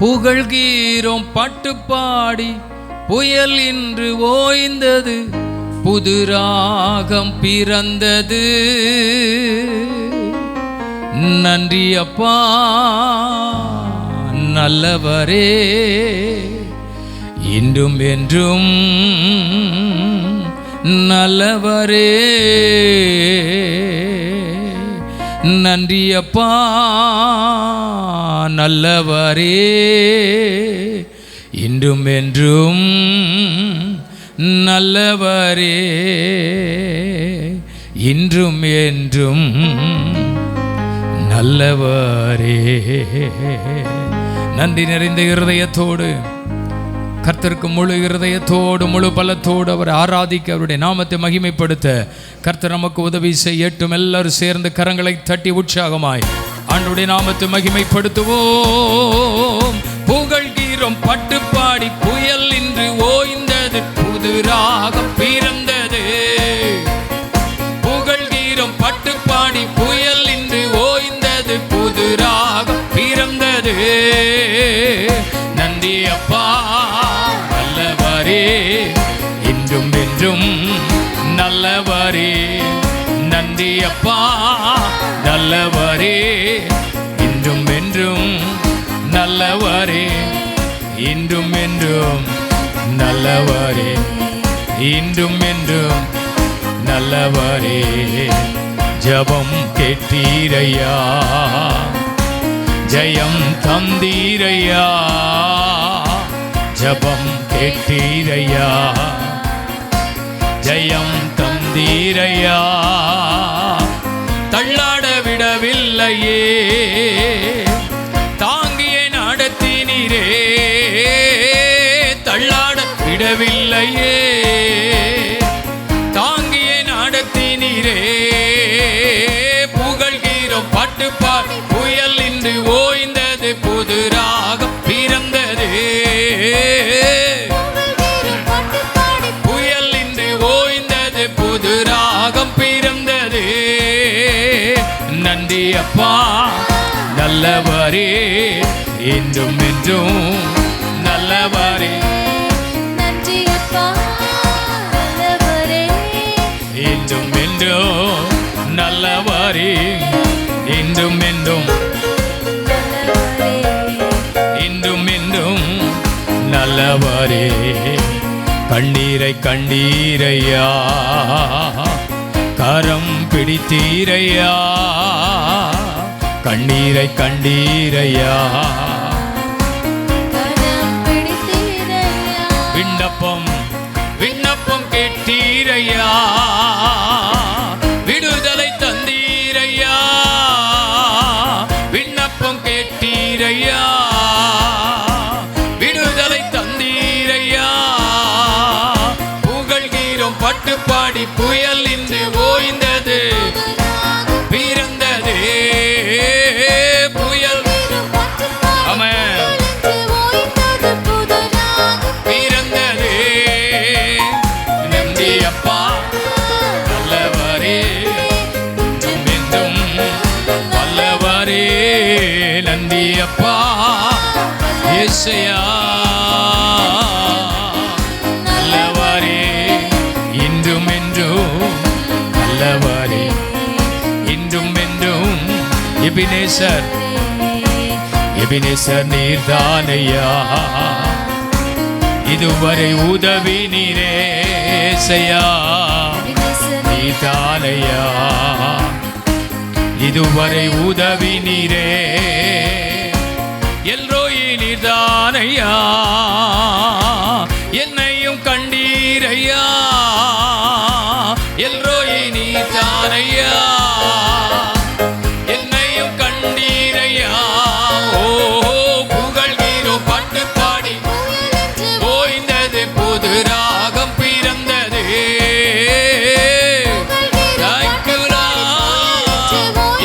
புகழ்கீரோம் பாட்டு பாடி புயல் இன்று ஓய்ந்தது, புது ராகம் பிறந்தது. நன்றி அப்பா நல்லவரே, இன்றும் என்றும் நல்லவரே. நன்றி அப்பா நல்லவரே, இன்றும் என்றும் நல்லவரே, இன்றும் என்றும் நல்லவரே. நன்றி நிறைந்த இருதயத்தோடு கர்த்தருக்கு முழு இருதயத்தோடு முழு பலத்தோடு அவர் ஆராதிக்க, அவருடைய நாமத்தை மகிமைப்படுத்த கர்த்தர் நமக்கு உதவி செய்யட்டும். எல்லாரும் சேர்ந்து கரங்களை தட்டி உற்சாகமாய் ஆண்டவருடைய நாமத்தை மகிமைப்படுத்துவோம். புகழ்கீரோம் பாட்டு பாடி புயல் இன்று ஓய்ந்தது, புது ராகம் பிறந்தது. புகழ்கீரோம் பாட்டு பாடி புயல் இன்று ஓய்ந்தது, புது ராகம் பிறந்தது. நன்றி அப்பா நல்லவரே, இன்றும் என்றும் நல்லவரே. நன்றி அப்பா நல்லவரே, இன்றும் என்றும் நல்லவரே, இன்றும் என்றும் நல்லவரே, இன்றும் என்றும் நல்லவரே. ஜெபம் கேட்டீரையா, ஜெயம் தந்தீரையா. ஜெபம் கேட்டீரையா, ஜெயம் தந்தீரையா. தள்ளாட விடவில்லையே, தாங்கிய நடத்தினீரே. தள்ளாட விடவில்லையே, தாங்கிய நடத்தினீரே. புகழ்கீரோம் பாட்டு பாடி புயல் இன்று ஓய்ந்தது, புது ராகம் பிறந்தது. புயல் இன்று ஓய்ந்தது, புது ராகம் பிறந்தது. நன்றி அப்பா நல்லவரே, இன்றும் என்றும் நல்லவரே. நன்றி அப்பா நல்லவரே, இன்றும் என்றும் நல்லவரே, இன்றும் என்றும் இன்றும் என்றும் நல்லவரே. கண்ணீரை கண்டீரையா, கரம் பிடித்தீரையா. கண்ணீரை கண்டீரையா, கரம் பிடித்தீரையா. விண்ணப்பம் விண்ணப்பம் கேட்டீரையா, விடுதலை தந்தீரையா. விண்ணப்பம் கேட்டீரையா, விடுதலை தந்தீரையா. புகழ்கீரோம் பாட்டு பாடி புயல் இன்று ஓய்ந்தது, பிறந்தது. புயல் ஆமென் பிறந்தது. நன்றி அப்பா நல்லவரே, இன்றும் என்றும் நல்லவரே. நன்றி அப்பா இயேசுயா நல்லவரே, இன்றும் என்றும் நல்லவரே, இன்றும் என்றும். எபினேசர் எபினேசர் நீர்தானையா, இதுவரை உதவி நீரேசையா. நீர்தானையா, இதுவரை உதவி நீரே. எல்ரோயி நீர்தானையா, என்னையும் கண்டீரையா. எல்ரோயி நீர்தானையா, என்னையும் கண்டீரையா. ஓ புகழ்கீரோம் பாட்டு பாடி ஓய்ந்தது, புது ராகம் பிறந்தது.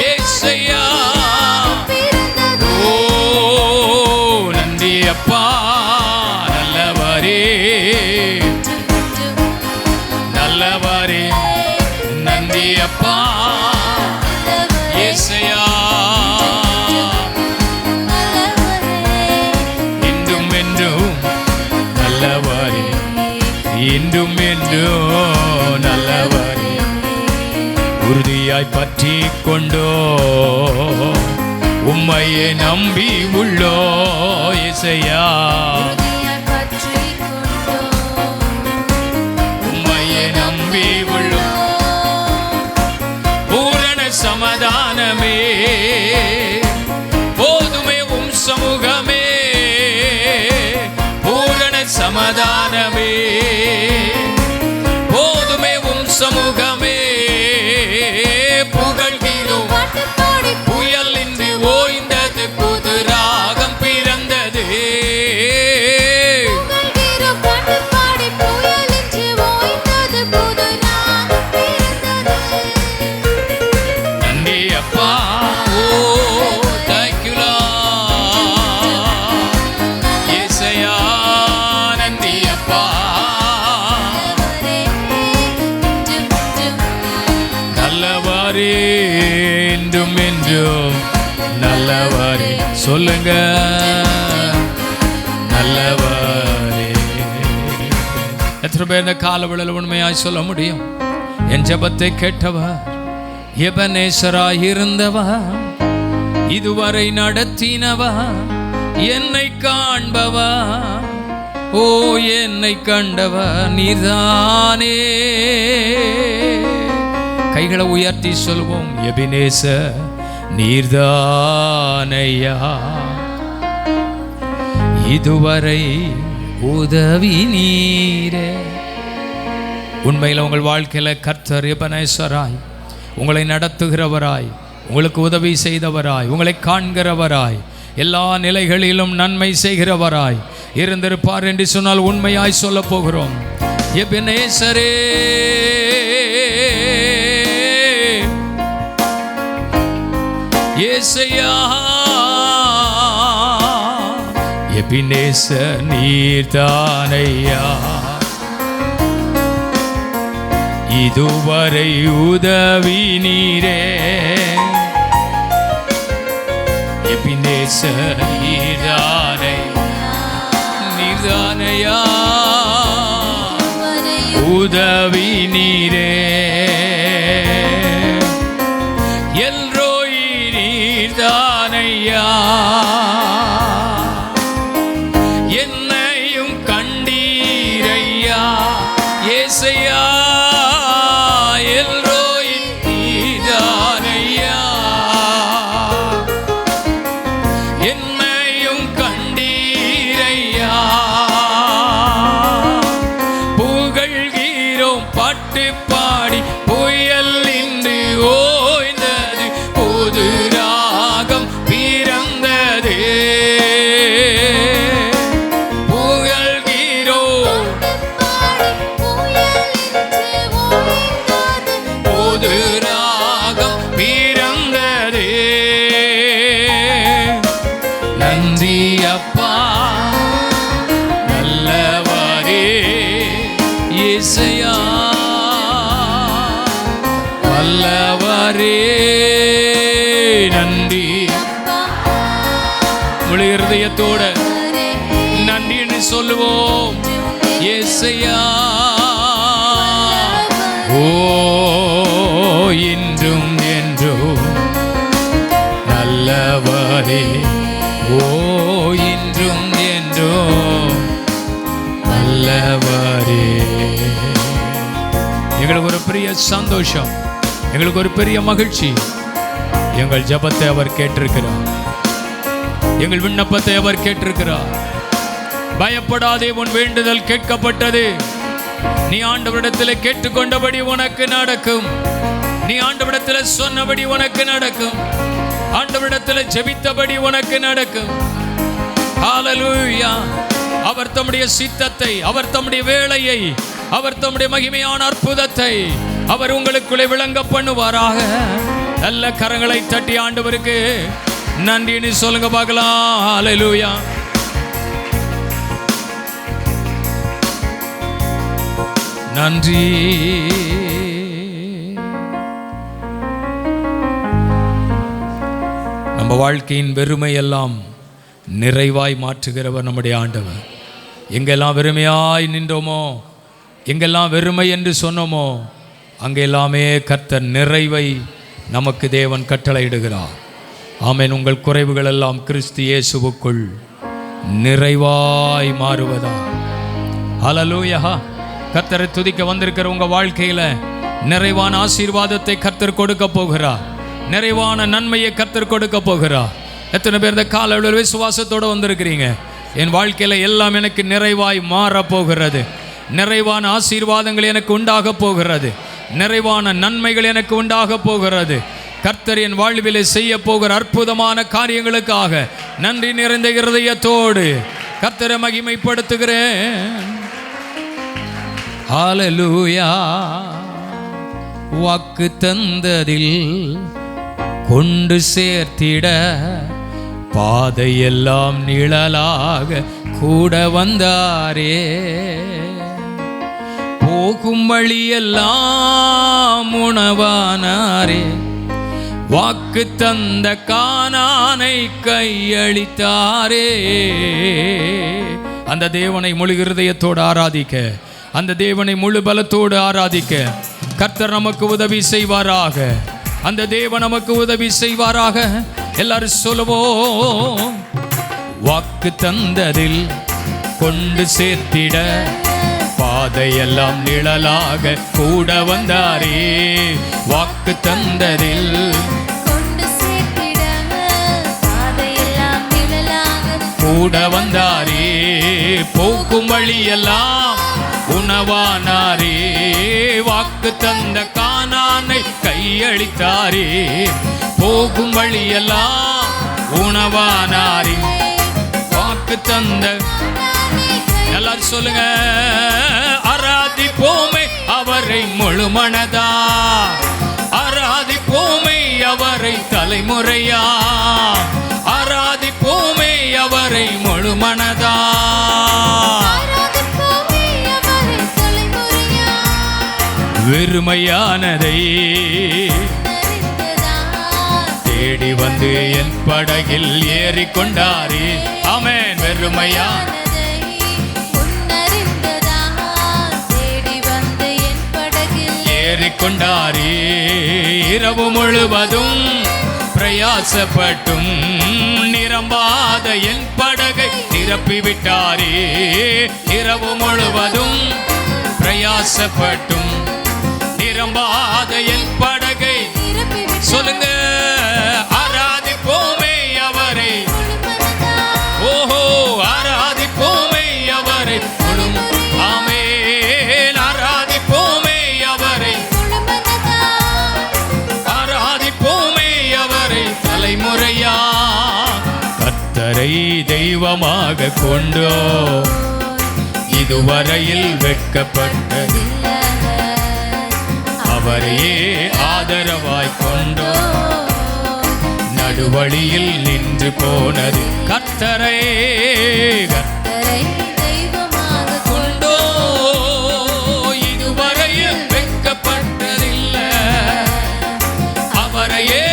ஏசையா ஓ நன்றி அப்பா நல்லவரே, நல்லவரே. நன்றி அப்பா ஏசையா இன்றும் என்றும் நல்லவரே. உறுதியாய் பற்றி கொண்டோ உம்மையே நம்பி உள்ளோ இசையா. உம்மையே நம்பி உள்ளோ பூரண சமாதானமே போதுமே உம் சமூகமே. பூரண சமாதானமே போதுமே உம் சமூகமே. புகழ்கிறோம் புயல் இன்று ஓய்ந்தது புது ராகம் பிறந்தது. நன்றி அப்பா. ஓ தாய்க்குலா ஏசையா நன்றி அப்பா. நல்லவரே என்றும் என்றும் நல்லவரே. சொல்லுங்க நல்லவரே. எத்தனை பேர் இந்த காலவெளியில் உண்மையாய் சொல்ல முடியும்? என் ஜெபத்தை கேட்டவர், எபனேசராய் இருந்தவர், இதுவரை நடத்தினவர், என்னை காண்பவர், ஓ என்னை கண்டவர் நீர்தானே. கைகளை உயர்த்தி சொல்வோம், எபினேசர் நீர்தானையா, இதுவரை உதவி நீரே. உண்மையில் உங்கள் வாழ்க்கையில கர்த்தர் எபனேசராய் உங்களை நடத்துகிறவராய், உங்களுக்கு உதவி செய்தவராய், உங்களை காண்கிறவராய், எல்லா நிலைகளிலும் நன்மை செய்கிறவராய் இருந்திருப்பார் என்று சொன்னால் உண்மையாய் சொல்ல போகிறோம். எபனேசரே ஏசையா, எபினேசர் நீர்தானையா, இதுவரை உதவி நீரே. எபினேசர் நீர்தானையா, உதவி நீரே. எல்ரோய் நீர்தானையா, என்னையும் கண்டீரையா ஏசையா. எல்ரோய் நீர்தானையா, என்னையும் கண்டீரையா. புகழ்கிறோம் பாட்டு பாடி புயல் இன்று ஓய்ந்தது புது ராகம் பிறந்தது. புகழ்கிறோம் புது ராகம் பிறந்தது. நன்றி அப்பா நல்லவரே இசையா, வல்லவரே நன்றி. முழு இருதயத்தோட நன்றின்னு சொல்லுவோம். ஏசையா ஓ இன்றும் என்றும் நல்லவரே, ஓ இன்றும் என்றும் நல்லவரே. எங்களுக்கு ஒரு பெரிய சந்தோஷம், எங்களுக்கு ஒரு பெரிய மகிழ்ச்சி. எங்கள் ஜெபத்தை அவர் கேட்டிருக்கிறார், எங்கள் விண்ணப்பத்தை அவர் கேட்டிருக்கிறார். பயப்படாதே, உன் வேண்டுதல் கேட்கப்பட்டது. நீ ஆண்டவரிடத்தில் கேட்டுக்கொண்டபடி உனக்கு நடக்கும். நீ ஆண்டவரிடத்தில் சொன்னபடி உனக்கு நடக்கும். ஆண்டவரிடத்தில் ஜெபித்தபடி உனக்கு நடக்கும். ஹல்லேலூயா. அவர் தம்முடைய சித்தத்தை, அவர் தம்முடைய வேலையை, அவர் தம்முடைய மகிமையான அற்புதத்தை அவர் உங்களுக்குள்ளே விளங்க பண்ணுவாராக. நல்ல கரங்களை தட்டி ஆண்டவருக்கு நன்றின்னு சொல்லுங்க பார்க்கலாம். ஹல்லேலூயா. நன்றி. நம்ம வாழ்க்கையின் வெறுமையெல்லாம் நிறைவாய் மாற்றுகிறவர் நம்முடைய ஆண்டவர். எங்கெல்லாம் வெறுமையாய் நின்றோமோ எங்கெல்லாம் வெறுமை என்று சொன்னோமோ அங்கெல்லாமே கர்த்தர் நிறைவை நமக்கு தேவன் கட்டளையிடுகிறார். ஆமென். உங்கள் குறைவுகள் எல்லாம் கிறிஸ்து இயேசுவுக்குள் நிறைவாய் மாறுவதா. ஹல்லேலூயா. கர்த்தரை துதிக்க வந்திருக்கிற உங்க வாழ்க்கையில நிறைவான ஆசீர்வாதத்தை கர்த்தர் கொடுக்க போகிறார். நிறைவான நன்மையை கர்த்தர் கொடுக்க போகிறார். எத்தனை பேர் இந்த காலையில் விசுவாசத்தோடு வந்திருக்கிறீங்க? என் வாழ்க்கையில எல்லாம் எனக்கு நிறைவாய் மாறப்போகிறது. நிறைவான ஆசீர்வாதங்கள் எனக்கு உண்டாக போகிறது. நிறைவான நன்மைகள் எனக்கு உண்டாக போகிறது. கர்த்தர் என் வாழ்விலே செய்ய போகிற அற்புதமான காரியங்களுக்காக நன்றி நிறைந்த இருதயத்தோடு கர்த்தரை மகிமைப்படுத்துகிறேன். ஹல்லேலூயா. வாக்கு தந்ததில் கொண்டு சேர்த்திட பாதையெல்லாம் நிழலாக கூட வந்தாரே. போகும் வழியெல்லாம் உணவானாரே. வாக்கு தந்த கானானை கையளித்தாரே. அந்த தேவனை முழு இருதயத்தோடு ஆராதிக்க, அந்த தேவனை முழு பலத்தோடு ஆராதிக்க கர்த்தர் நமக்கு உதவி செய்வாராக. அந்த தேவன் நமக்கு உதவி செய்வாராக. எல்லாரும் சொல்லுவோம். வாக்கு தந்ததில் கொண்டு சேர்த்திட பாதையெல்லாம் நிழலாக கூட வந்தாரே. வாக்கு தந்ததில் கொண்டு சேர்த்திட பாதையெல்லாம் நிழலாக கூட வந்தாரே. போக்கும் வழியெல்லாம் உணவானாரே. வாக்கு தந்த கானானை கையளித்தாரே. போகும் வழியெல்லாம் உணவானாரே. வாக்கு தந்த எல்லாரும் சொல்லுங்க. ஆராதிப்போமே அவரை முழுமனதா. ஆராதிப்போமே அவரை தலைமுறையா. ஆராதிப்போமே அவரை முழுமனதா. வெறுமையானதை தேடி வந்து என் படகில் ஏறிக்கொண்டாரே. ஆமென். வெறுமையான ஏறிக்கொண்டாரே. இரவு முழுவதும் பிரயாசப்பட்டும் நிரம்பாத என் படகை நிரப்பிவிட்டாரே. இரவு முழுவதும் பிரயாசப்பட்டும் நிரம்பாத என் படகை சொல்லுங்க. ஆராதிப்போமே அவரை. ஓஹோ. ஆராதிப்போமே அவரை. ஆமென். ஆராதிப்போமே அவரை. ஆராதிப்போமே அவரை தலைமுறையா. கர்த்தரை தெய்வமாக கொண்டோ இதுவரையில் வெட்கப்பட்டது. அவரையே ஆதரவாய் கொண்டோ நடுவழியில் நின்று போனது. கர்த்தரை தெய்வமாக கொண்டோ இதுவரையில் வெட்கப்பட்டதில்லை. அவரையே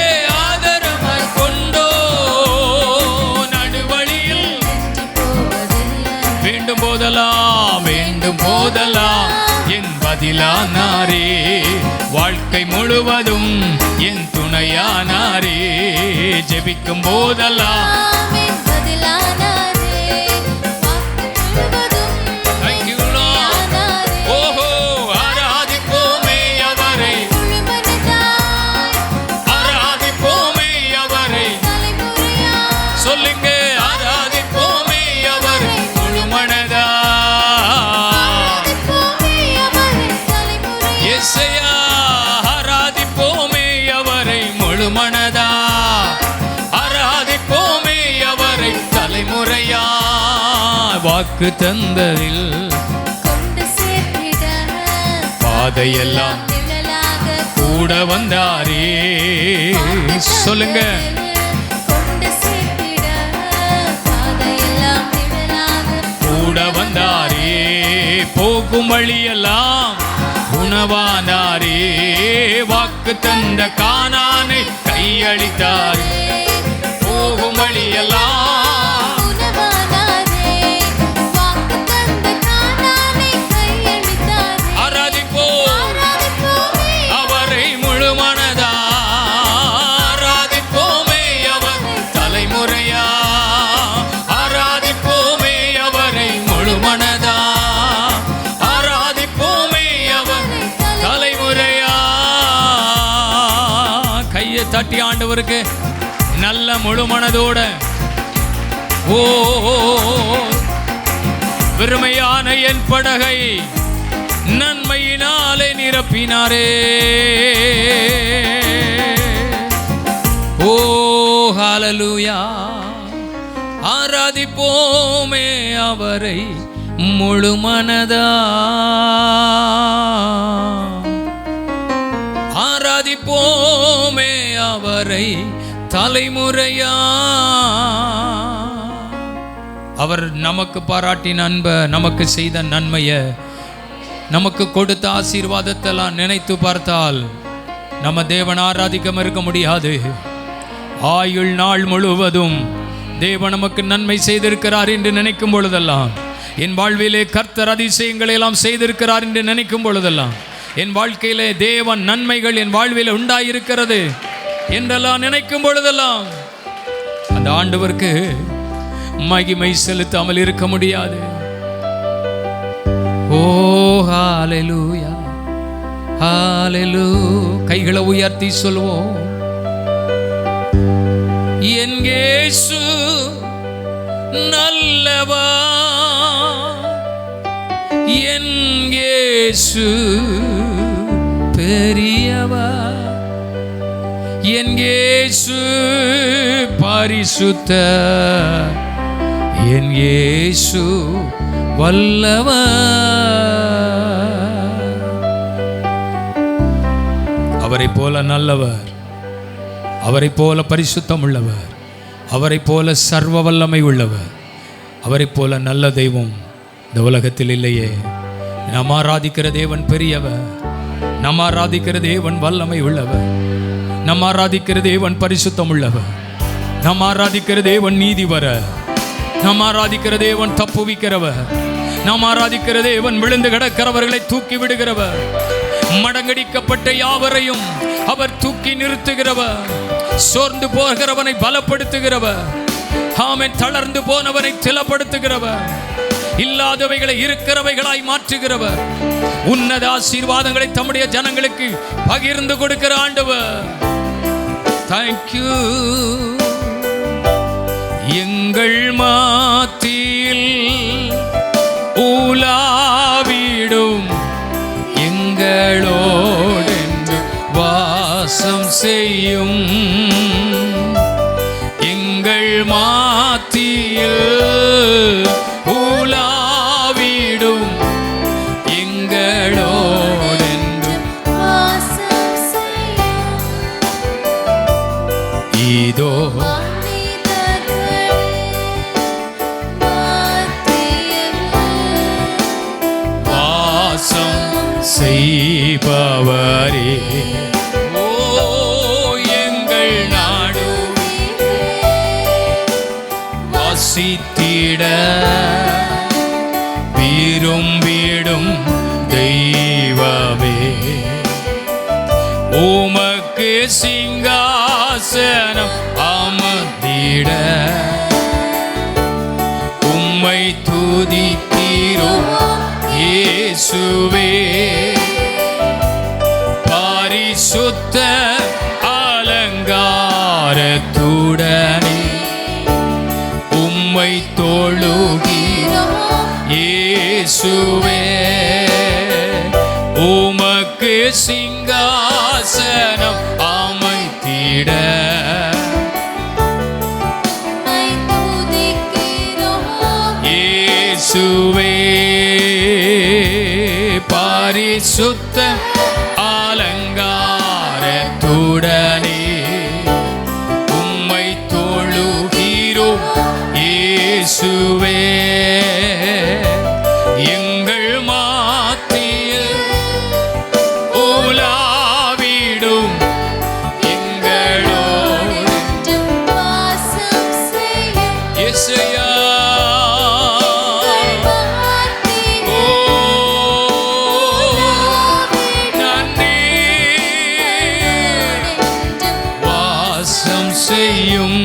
ஆதரவாய் கொண்டோ நடுவழியில் வேண்டும் போதெல்லாம் வேண்டும் போதெல்லாம் என் பதிலானாரே. வாழ்க்கை முழுவதும் என் துணையானாரே. ஜெபிக்கும் போதெல்லாம் ஓஹோ. ஆராதிப்போமே அவரை. ஆராதிப்போமே அவரை. சொல்லுங்க. ஆராதிப்போமே அவரை முழுமனதா. இயேசுயா. ஆராதிப்போமே அவரை முழுமனதா. ஆராதிப்போமே அவரை தலைமுறையா. வாக்கு தந்ததில் கொண்டு சேர்த்திட பாதையெல்லாம் நிழலாக கூட வந்தாரே. சொல்லுங்க. கொண்டு சேர்த்திட பாதையெல்லாம் நிழலாக கூட வந்தாரே. போகும் வழியெல்லாம் உணவானாரே. வாக்கு தந்த கானானை கையளித்தாரே. போகும் வழியெல்லாம் உணவானாரே. வாக்கு தந்த கானானை கையளித்தாரே. ஆண்டவருக்கு நல்ல முழு மனதோட ஓ வெறுமையான என் படகை நன்மையினாலே நிரப்பினாரே. ஓ ஹல்லேலூயா. ஆராதிப்போமே அவரை முழு மனதா, ஆராதிப்போமே அவரை தலைமுறையா. அவர் நமக்கு பாராட்டின அன்ப, நமக்கு செய்த நன்மைய, நமக்கு கொடுத்த ஆசீர்வாதத்தெல்லாம் நினைத்து பார்த்தால் நம்ம தேவன் ஆராதிக்காம இருக்க முடியாது. ஆயுள் நாள் முழுவதும் தேவன் நமக்கு நன்மை செய்திருக்கிறார் என்று நினைக்கும் பொழுதெல்லாம், என் வாழ்விலே கர்த்தர் அதிசயங்களை எல்லாம் செய்திருக்கிறார் என்று நினைக்கும் பொழுதெல்லாம், என் வாழ்க்கையிலே தேவன் நன்மைகள் என் வாழ்விலே உண்டாயிருக்கிறது என்றெல்லாம் நினைக்கும் பொழுதெல்லாம் அந்த ஆண்டவருக்கு மகிமை செலுத்தாமல் இருக்க முடியாது. ஓ ஹல்லேலூயா, ஹல்லேலூயா. கைகளை உயர்த்தி சொல்வோம். என் இயேசு நல்லவா, என் இயேசு பெரியவா, என் இயேசு பரிசுத்த, என் இயேசு வல்லவர். அவரை போல நல்லவர், அவரை போல பரிசுத்தம் உள்ளவர், அவரை போல சர்வ வல்லமை உள்ளவர், அவரை போல நல்ல தெய்வம் இந்த உலகத்தில் இல்லையே. நாம் ஆராதிக்கிற தேவன் பெரியவர், நாம் ஆராதிக்கிற தேவன் வல்லமை உள்ளவர், நாம் ஆராதிக்கிற தேவன் பரிசுத்தம் உள்ளவர், நாம் ஆராதிக்கிற தேவன் நீதிபர, நாம் ஆராதிக்கிற தேவன் தப்புவிக்கிறவர், நாம் ஆராதிக்கிற தேவன் விழுந்து கிடக்கிறவர்களை தூக்கி விடுகிறவர், மடங்கடிக்கப்பட்ட யாவரையும் அவர் தூக்கி நிறுத்துகிறவர், சோர்ந்து போகிறவனை பலப்படுத்துகிறவர், ஆமென், தளர்ந்து போனவனை திலப்படுத்துகிறவர், இல்லாதவைகளை இருக்கிறவைகளாய் மாற்றுகிறவர், உன்னத ஆசீர்வாதங்களை தம்முடைய ஜனங்களுக்கு பகிர்ந்து கொடுக்கிற ஆண்டவர். தேங்க்யூ. எங்கள் மாத்தியில் உலாவிடும் எங்களோடு வாசம் செய்யும், எங்கள் மாத்தியில் உலாவிடும் எங்களோடு வாசம் செய்யும். இதோ செய்பவரே. ஓ எங்கள் நாடு வாசித்திட விரும்பிடும் தெய்வமே, உமக்கு சிங்காசனம் அமர்ந்திட உம்மை துதிக்கிறோம் இயேசுவே. பரிசுத்த அலங்காரத்துடனே உம்மை தொழுகிறோம் இயேசுவே. உமக்கு சிங்காசனம் அமைத்திட இயேசுவே. பரிசுத்த அலங்காரத்துடனே உம்மை தொழுகிறோம் இயேசுவே. எங்கள் மாத்தியில் உலாவிடும் எங்களோடு வாசம் செய்யும். இயேசுவே. செய்யும்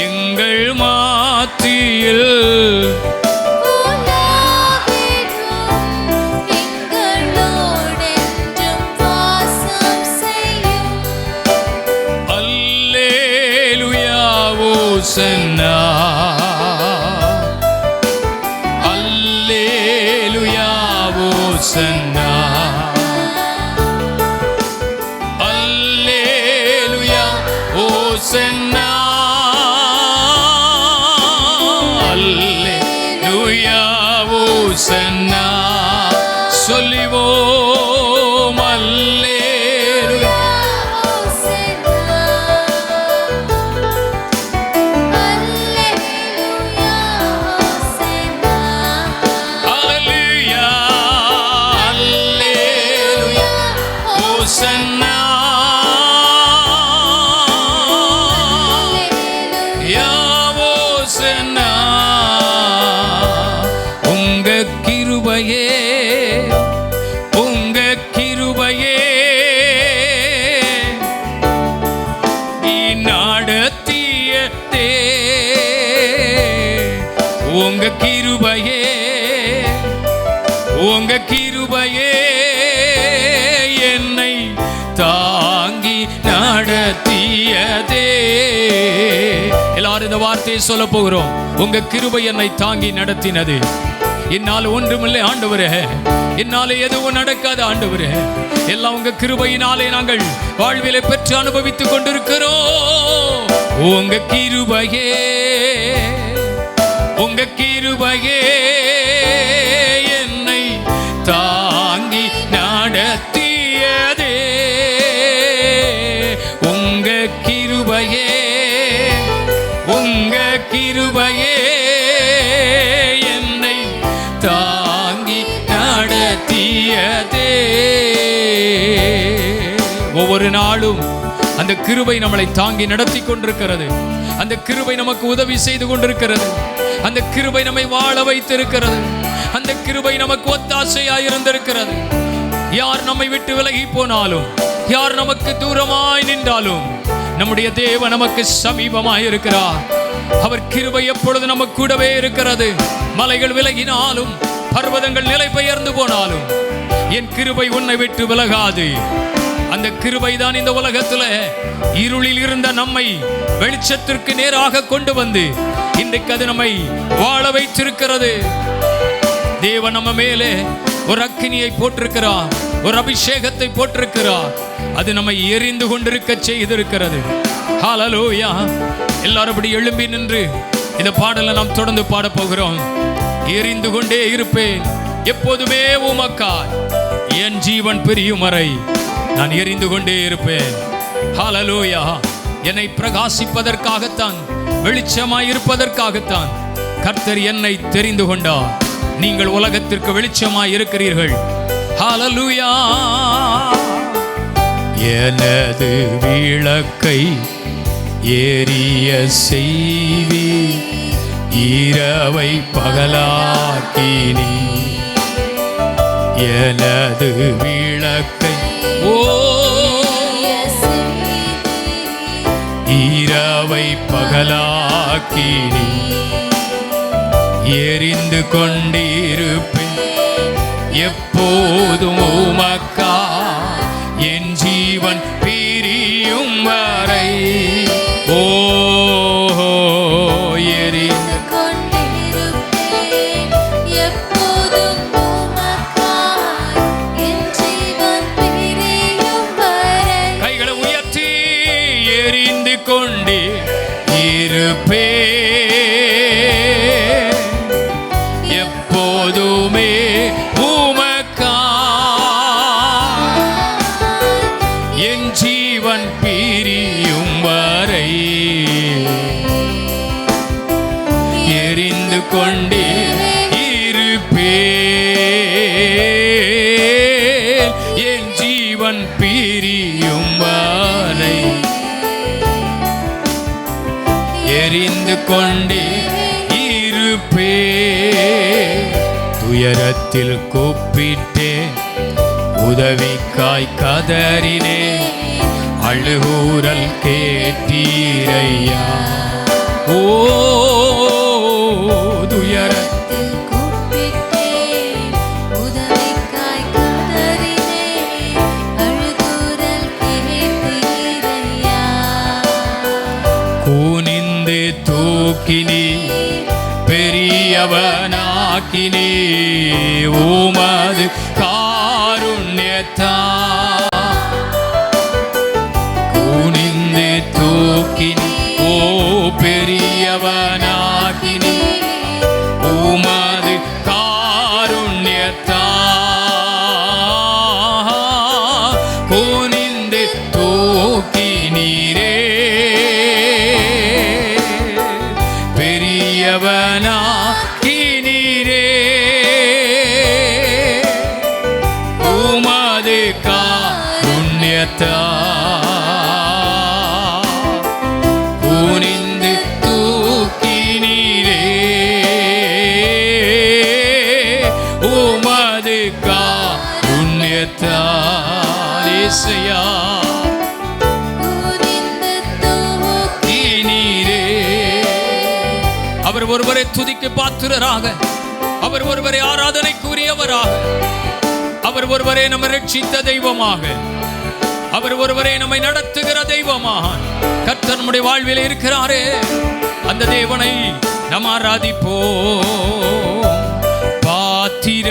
எங்கள் மாத்தியில் அல்லேலூயா ஓசன்னா அல்லேலூயா ஓசன்னா அல்லேலூயா ஓசன்னா சொல்லிவோம் அல்லேலூயா அல்லேலூயா அல்லேலூயா ஓசன்னா யா ஓசன்னா உங்க கிருபையே உங்க கிருபையே நடத்தியதே உங்க கிருபையே உங்க கிருபையே என்னை தாங்கி நடத்தியதே. எல்லாரும் இந்த வார்த்தையை சொல்ல போகிறோம். உங்க கிருபை என்னை தாங்கி நடத்தினது. என்னால் ஒன்றுமில்லை ஆண்டவரே, என்னாலே எதுவும் நடக்காத ஆண்டவரே, எல்லாம் உங்க கிருபையினாலே நாங்கள் வாழ்விலை பெற்று அனுபவித்துக் கொண்டிருக்கிறோம். உங்க கிருபையே உங்க கிருபையே என்னை தாங்கி நடத்தியதே. உங்க கிருபையே உங்க கிருபையே என்னை தாங்கி நடத்தியதே. ஒவ்வொரு நாளும் அந்த கிருபை நம்மளை தாங்கி நடத்தி கொண்டிருக்கிறது. அந்த கிருபை நமக்கு உதவி செய்து கொண்டிருக்கிறது. அந்த கிருபை நம்மை வாழ வைத்திருக்கிறது. அந்த கிருபை நமக்கு ஒத்தாசையாய் இருந்திருக்கிறது. யார் நம்மை விட்டு விலகி போனாலும், யார் நமக்கு தூரமாய் நின்றாலும், நம்முடைய தேவன் நமக்கு சமீபமாய் இருக்கிறார். அவர் கிருபை எப்பொழுது நமக்கு கூடவே இருக்கிறது. மலைகள் விலகினாலும், பர்வதங்கள் நிலை பெயர்ந்து போனாலும், என் கிருபை உன்னை விட்டு விலகாது. அந்த கிருபை தான் இந்த உலகத்தில் இருளில் இருந்த நம்மை வெளிச்சத்திற்கு நேராக கொண்டு வந்து இன்றைக்கு அது நம்மை வாழ வைத்திருக்கிறது. தேவன் நம்ம மேலே ஒரு அக்கினியை போட்டிருக்கிறார், ஒரு அபிஷேகத்தை போட்டிருக்கிறார். அது நம்மை எரிந்து கொண்டிருக்க செய்திருக்கிறது. ஹல்லேலூயா. எல்லாரும் அப்படி எழும்பி நின்று இந்த பாடலை நாம் தொடர்ந்து பாட போகிறோம். எரிந்து கொண்டே இருப்பேன் எப்போதுமே உமக்காய், என் ஜீவன் பிரியும் வரை நான் எரிந்து கொண்டே இருப்பேன். ஹல்லேலூயா. என்னை பிரகாசிப்பதற்காகத்தான், வெளிச்சமாய் இருப்பதற்காகத்தான் கர்த்தர் என்னை தெரிந்து கொண்டார். நீங்கள் உலகத்திற்கு வெளிச்சமாய் இருக்கிறீர்கள். ஹல்லேலூயா. எனது விளக்கை எரிய செய்வி, இரவை பகலாக்கினி. எனது விளக்கை இரவை பகலாக்கினி. எரிந்து கொண்டிருப்பேன் எப்போதும் உமக்கா, என் ஜீவன் பிரியும் வரை. ஓ எரிந்து கொண்டிருப்பேன் எப்போதும் உமக்காய், என் ஜீவன் பிரியும் வரை. கைகளை உயர்த்தி எரிந்து கொண்டே இருப்பேன் எப்போதுமே உமக்காய், என் ஜீவன் பிரியும் வரை. எரிந்து கொண்டே இருப்பேன் என் ஜீவன் பிரியும் வரை. எரிந்து கொண்டே இருப்பேன். துயரத்தில் கூப்பிட்டேன், உதவிக்காய் கதறினேன், அழுகூரல் கேட்டீரையா. ஓ துயரத்தில் கூப்பிட்டேன், உதவிக்காய் கதறினேன், அழுகுரல் கேட்டீரையா. கூனிந்து தூக்கினீ பெரியவனாக்கினே உமது காருண்யத்தா குனிந்து தூக்கினி ஓ பெரியவனாக்கினி உமது காருண்யத்தா குனிந்து தூக்கினீரே பெரியவனாக்கினீரே உமது காருண்யத்தா குனிந்து தூக்கினீரே உமது காருண்யத்தா இயேசுயா அவர் ஒருவரை துதிக்கு பாத்திரராக, அவர் ஒருவரை ஆராதனைக்குரியவராக, அவர் ஒருவரை நம்மை ரட்சித்த தெய்வமாக, அவர் ஒருவரை நம்மை நடத்துகிற தெய்வமாக கர்த்தர் நம்முடைய வாழ்வில் இருக்கிறாரே. அந்த தேவனை நாம் ஆராதிப்போம். பாத்திர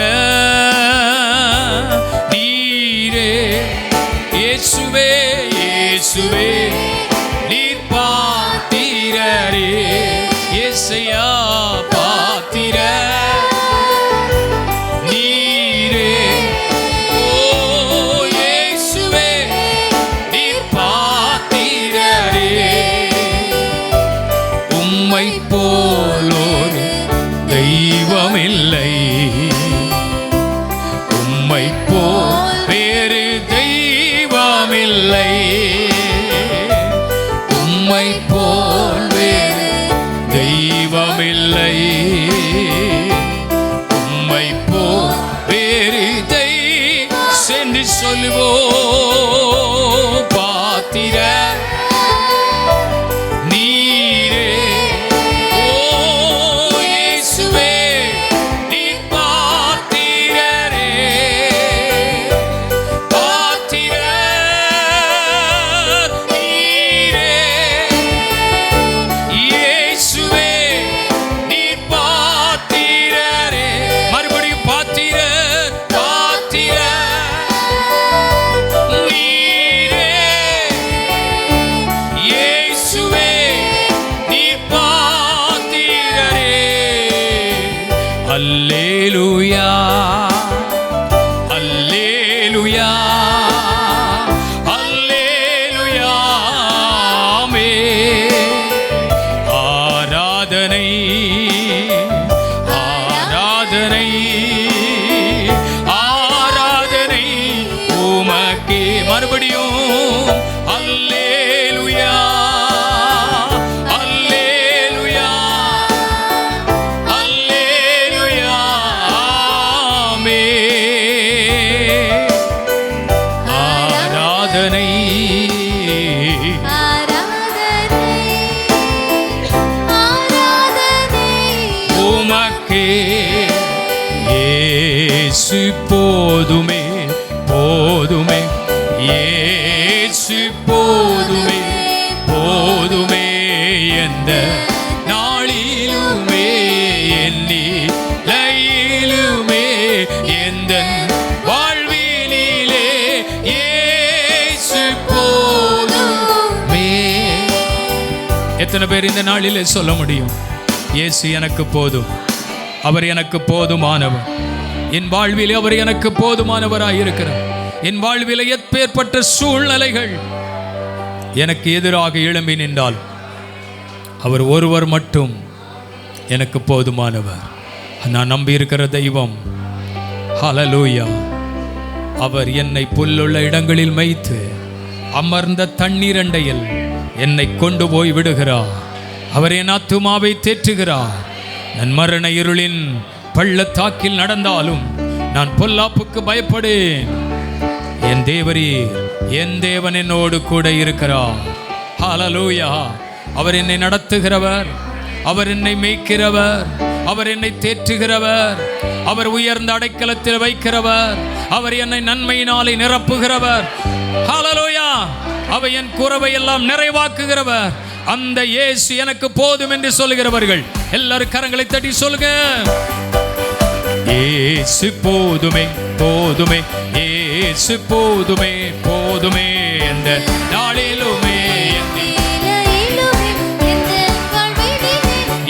நீரே இயேசுவே இயேசுவே நீர் பாத்திரரே இயேசையா பாத்திர நீரே ஓ இயேசுவே நீர் பாத்திரரே உம்மை போலொரு தெய்வமில்லை உம்மை போல் வேறு தெய்வமில்லை உம்மை போல் வேறு தெய்வமில்லை உம்மை போல் வேறு தெய்வம் சென்று சொல்லுவோம். பாத்திர நீரே ஓ இயேசுவே நீர் பாத்திரரே பாத்திர நீரே இயேசுவே நீர் பாத்திரரே மறுபடியும் பாத்திர பாத்திர நீரே இயேசுவே நீர் பாத்திரரே அல்லேலூயா அல்லேலூயா அல்லேலூயா ஆமென். ஆராதனை ஆராதனை ஆராதனை உமக்கே மறுபடியும் அல்லேலூயா அல்லேலூயா அல்லேலூயா ஆமென். ஆராதனை உமக்கே இயேசு போதுமே போதுமே இயேசு போதுமே போதுமே எந்த நாளிலுமே எண்ணிலையிலுமே எந்த வாழ்வினிலே இயேசு போதுமே. எத்தனை பேர் இந்த நாளிலே சொல்ல முடியும் இயேசு எனக்கு போதும், அவர் எனக்கு போதுமானவர், என் வாழ்வில் அவர் எனக்கு போதுமானவராய் இருக்கிறார். என் வாழ்வில் எப்பேற்பட்ட சூழ்நிலைகள் எனக்கு எதிராக எழும்பி நின்றால் அவர் ஒருவர் மட்டும் எனக்கு போதுமானவர். நான் நம்பியிருக்கிற தெய்வம் ஹல்லேலூயா. அவர் என்னை புல்லுள்ள இடங்களில் மேய்த்து அமர்ந்த தண்ணீரண்டையில் என்னை கொண்டு போய் விடுகிறார். அவர் என் ஆத்துமாவை தேற்றுகிறார். நான் மரண இருளின் பள்ளத்தாக்கில் நடந்தாலும் நான் பொல்லாப்புக்கு பயப்படேன். என் தேவரீர் என் தேவன் என்னோடு கூட இருக்கிறார். ஹல்லேலூயா. அவர் என்னை நடத்துகிறவர், அவர் என்னை மேய்க்கிறவர், அவர் என்னை தேற்றுகிறவர், அவர் உயர்ந்த அடைக்கலத்தில் வைக்கிறவர், அவர் என்னை நன்மையினாலே நிரப்புகிறவர். ஹல்லேலூயா. அவை என் குறைவை எல்லாம் நிறைவாக்குகிறவர். அந்த இயேசு எனக்கு போதும் என்று சொல்லுகிறவர்கள் எல்லாரும் கரங்களை தட்டி சொல்லுங்க. இயேசு போதுமே போதுமே, இயேசு போதுமே போதுமே, இந்த நாளிலுமே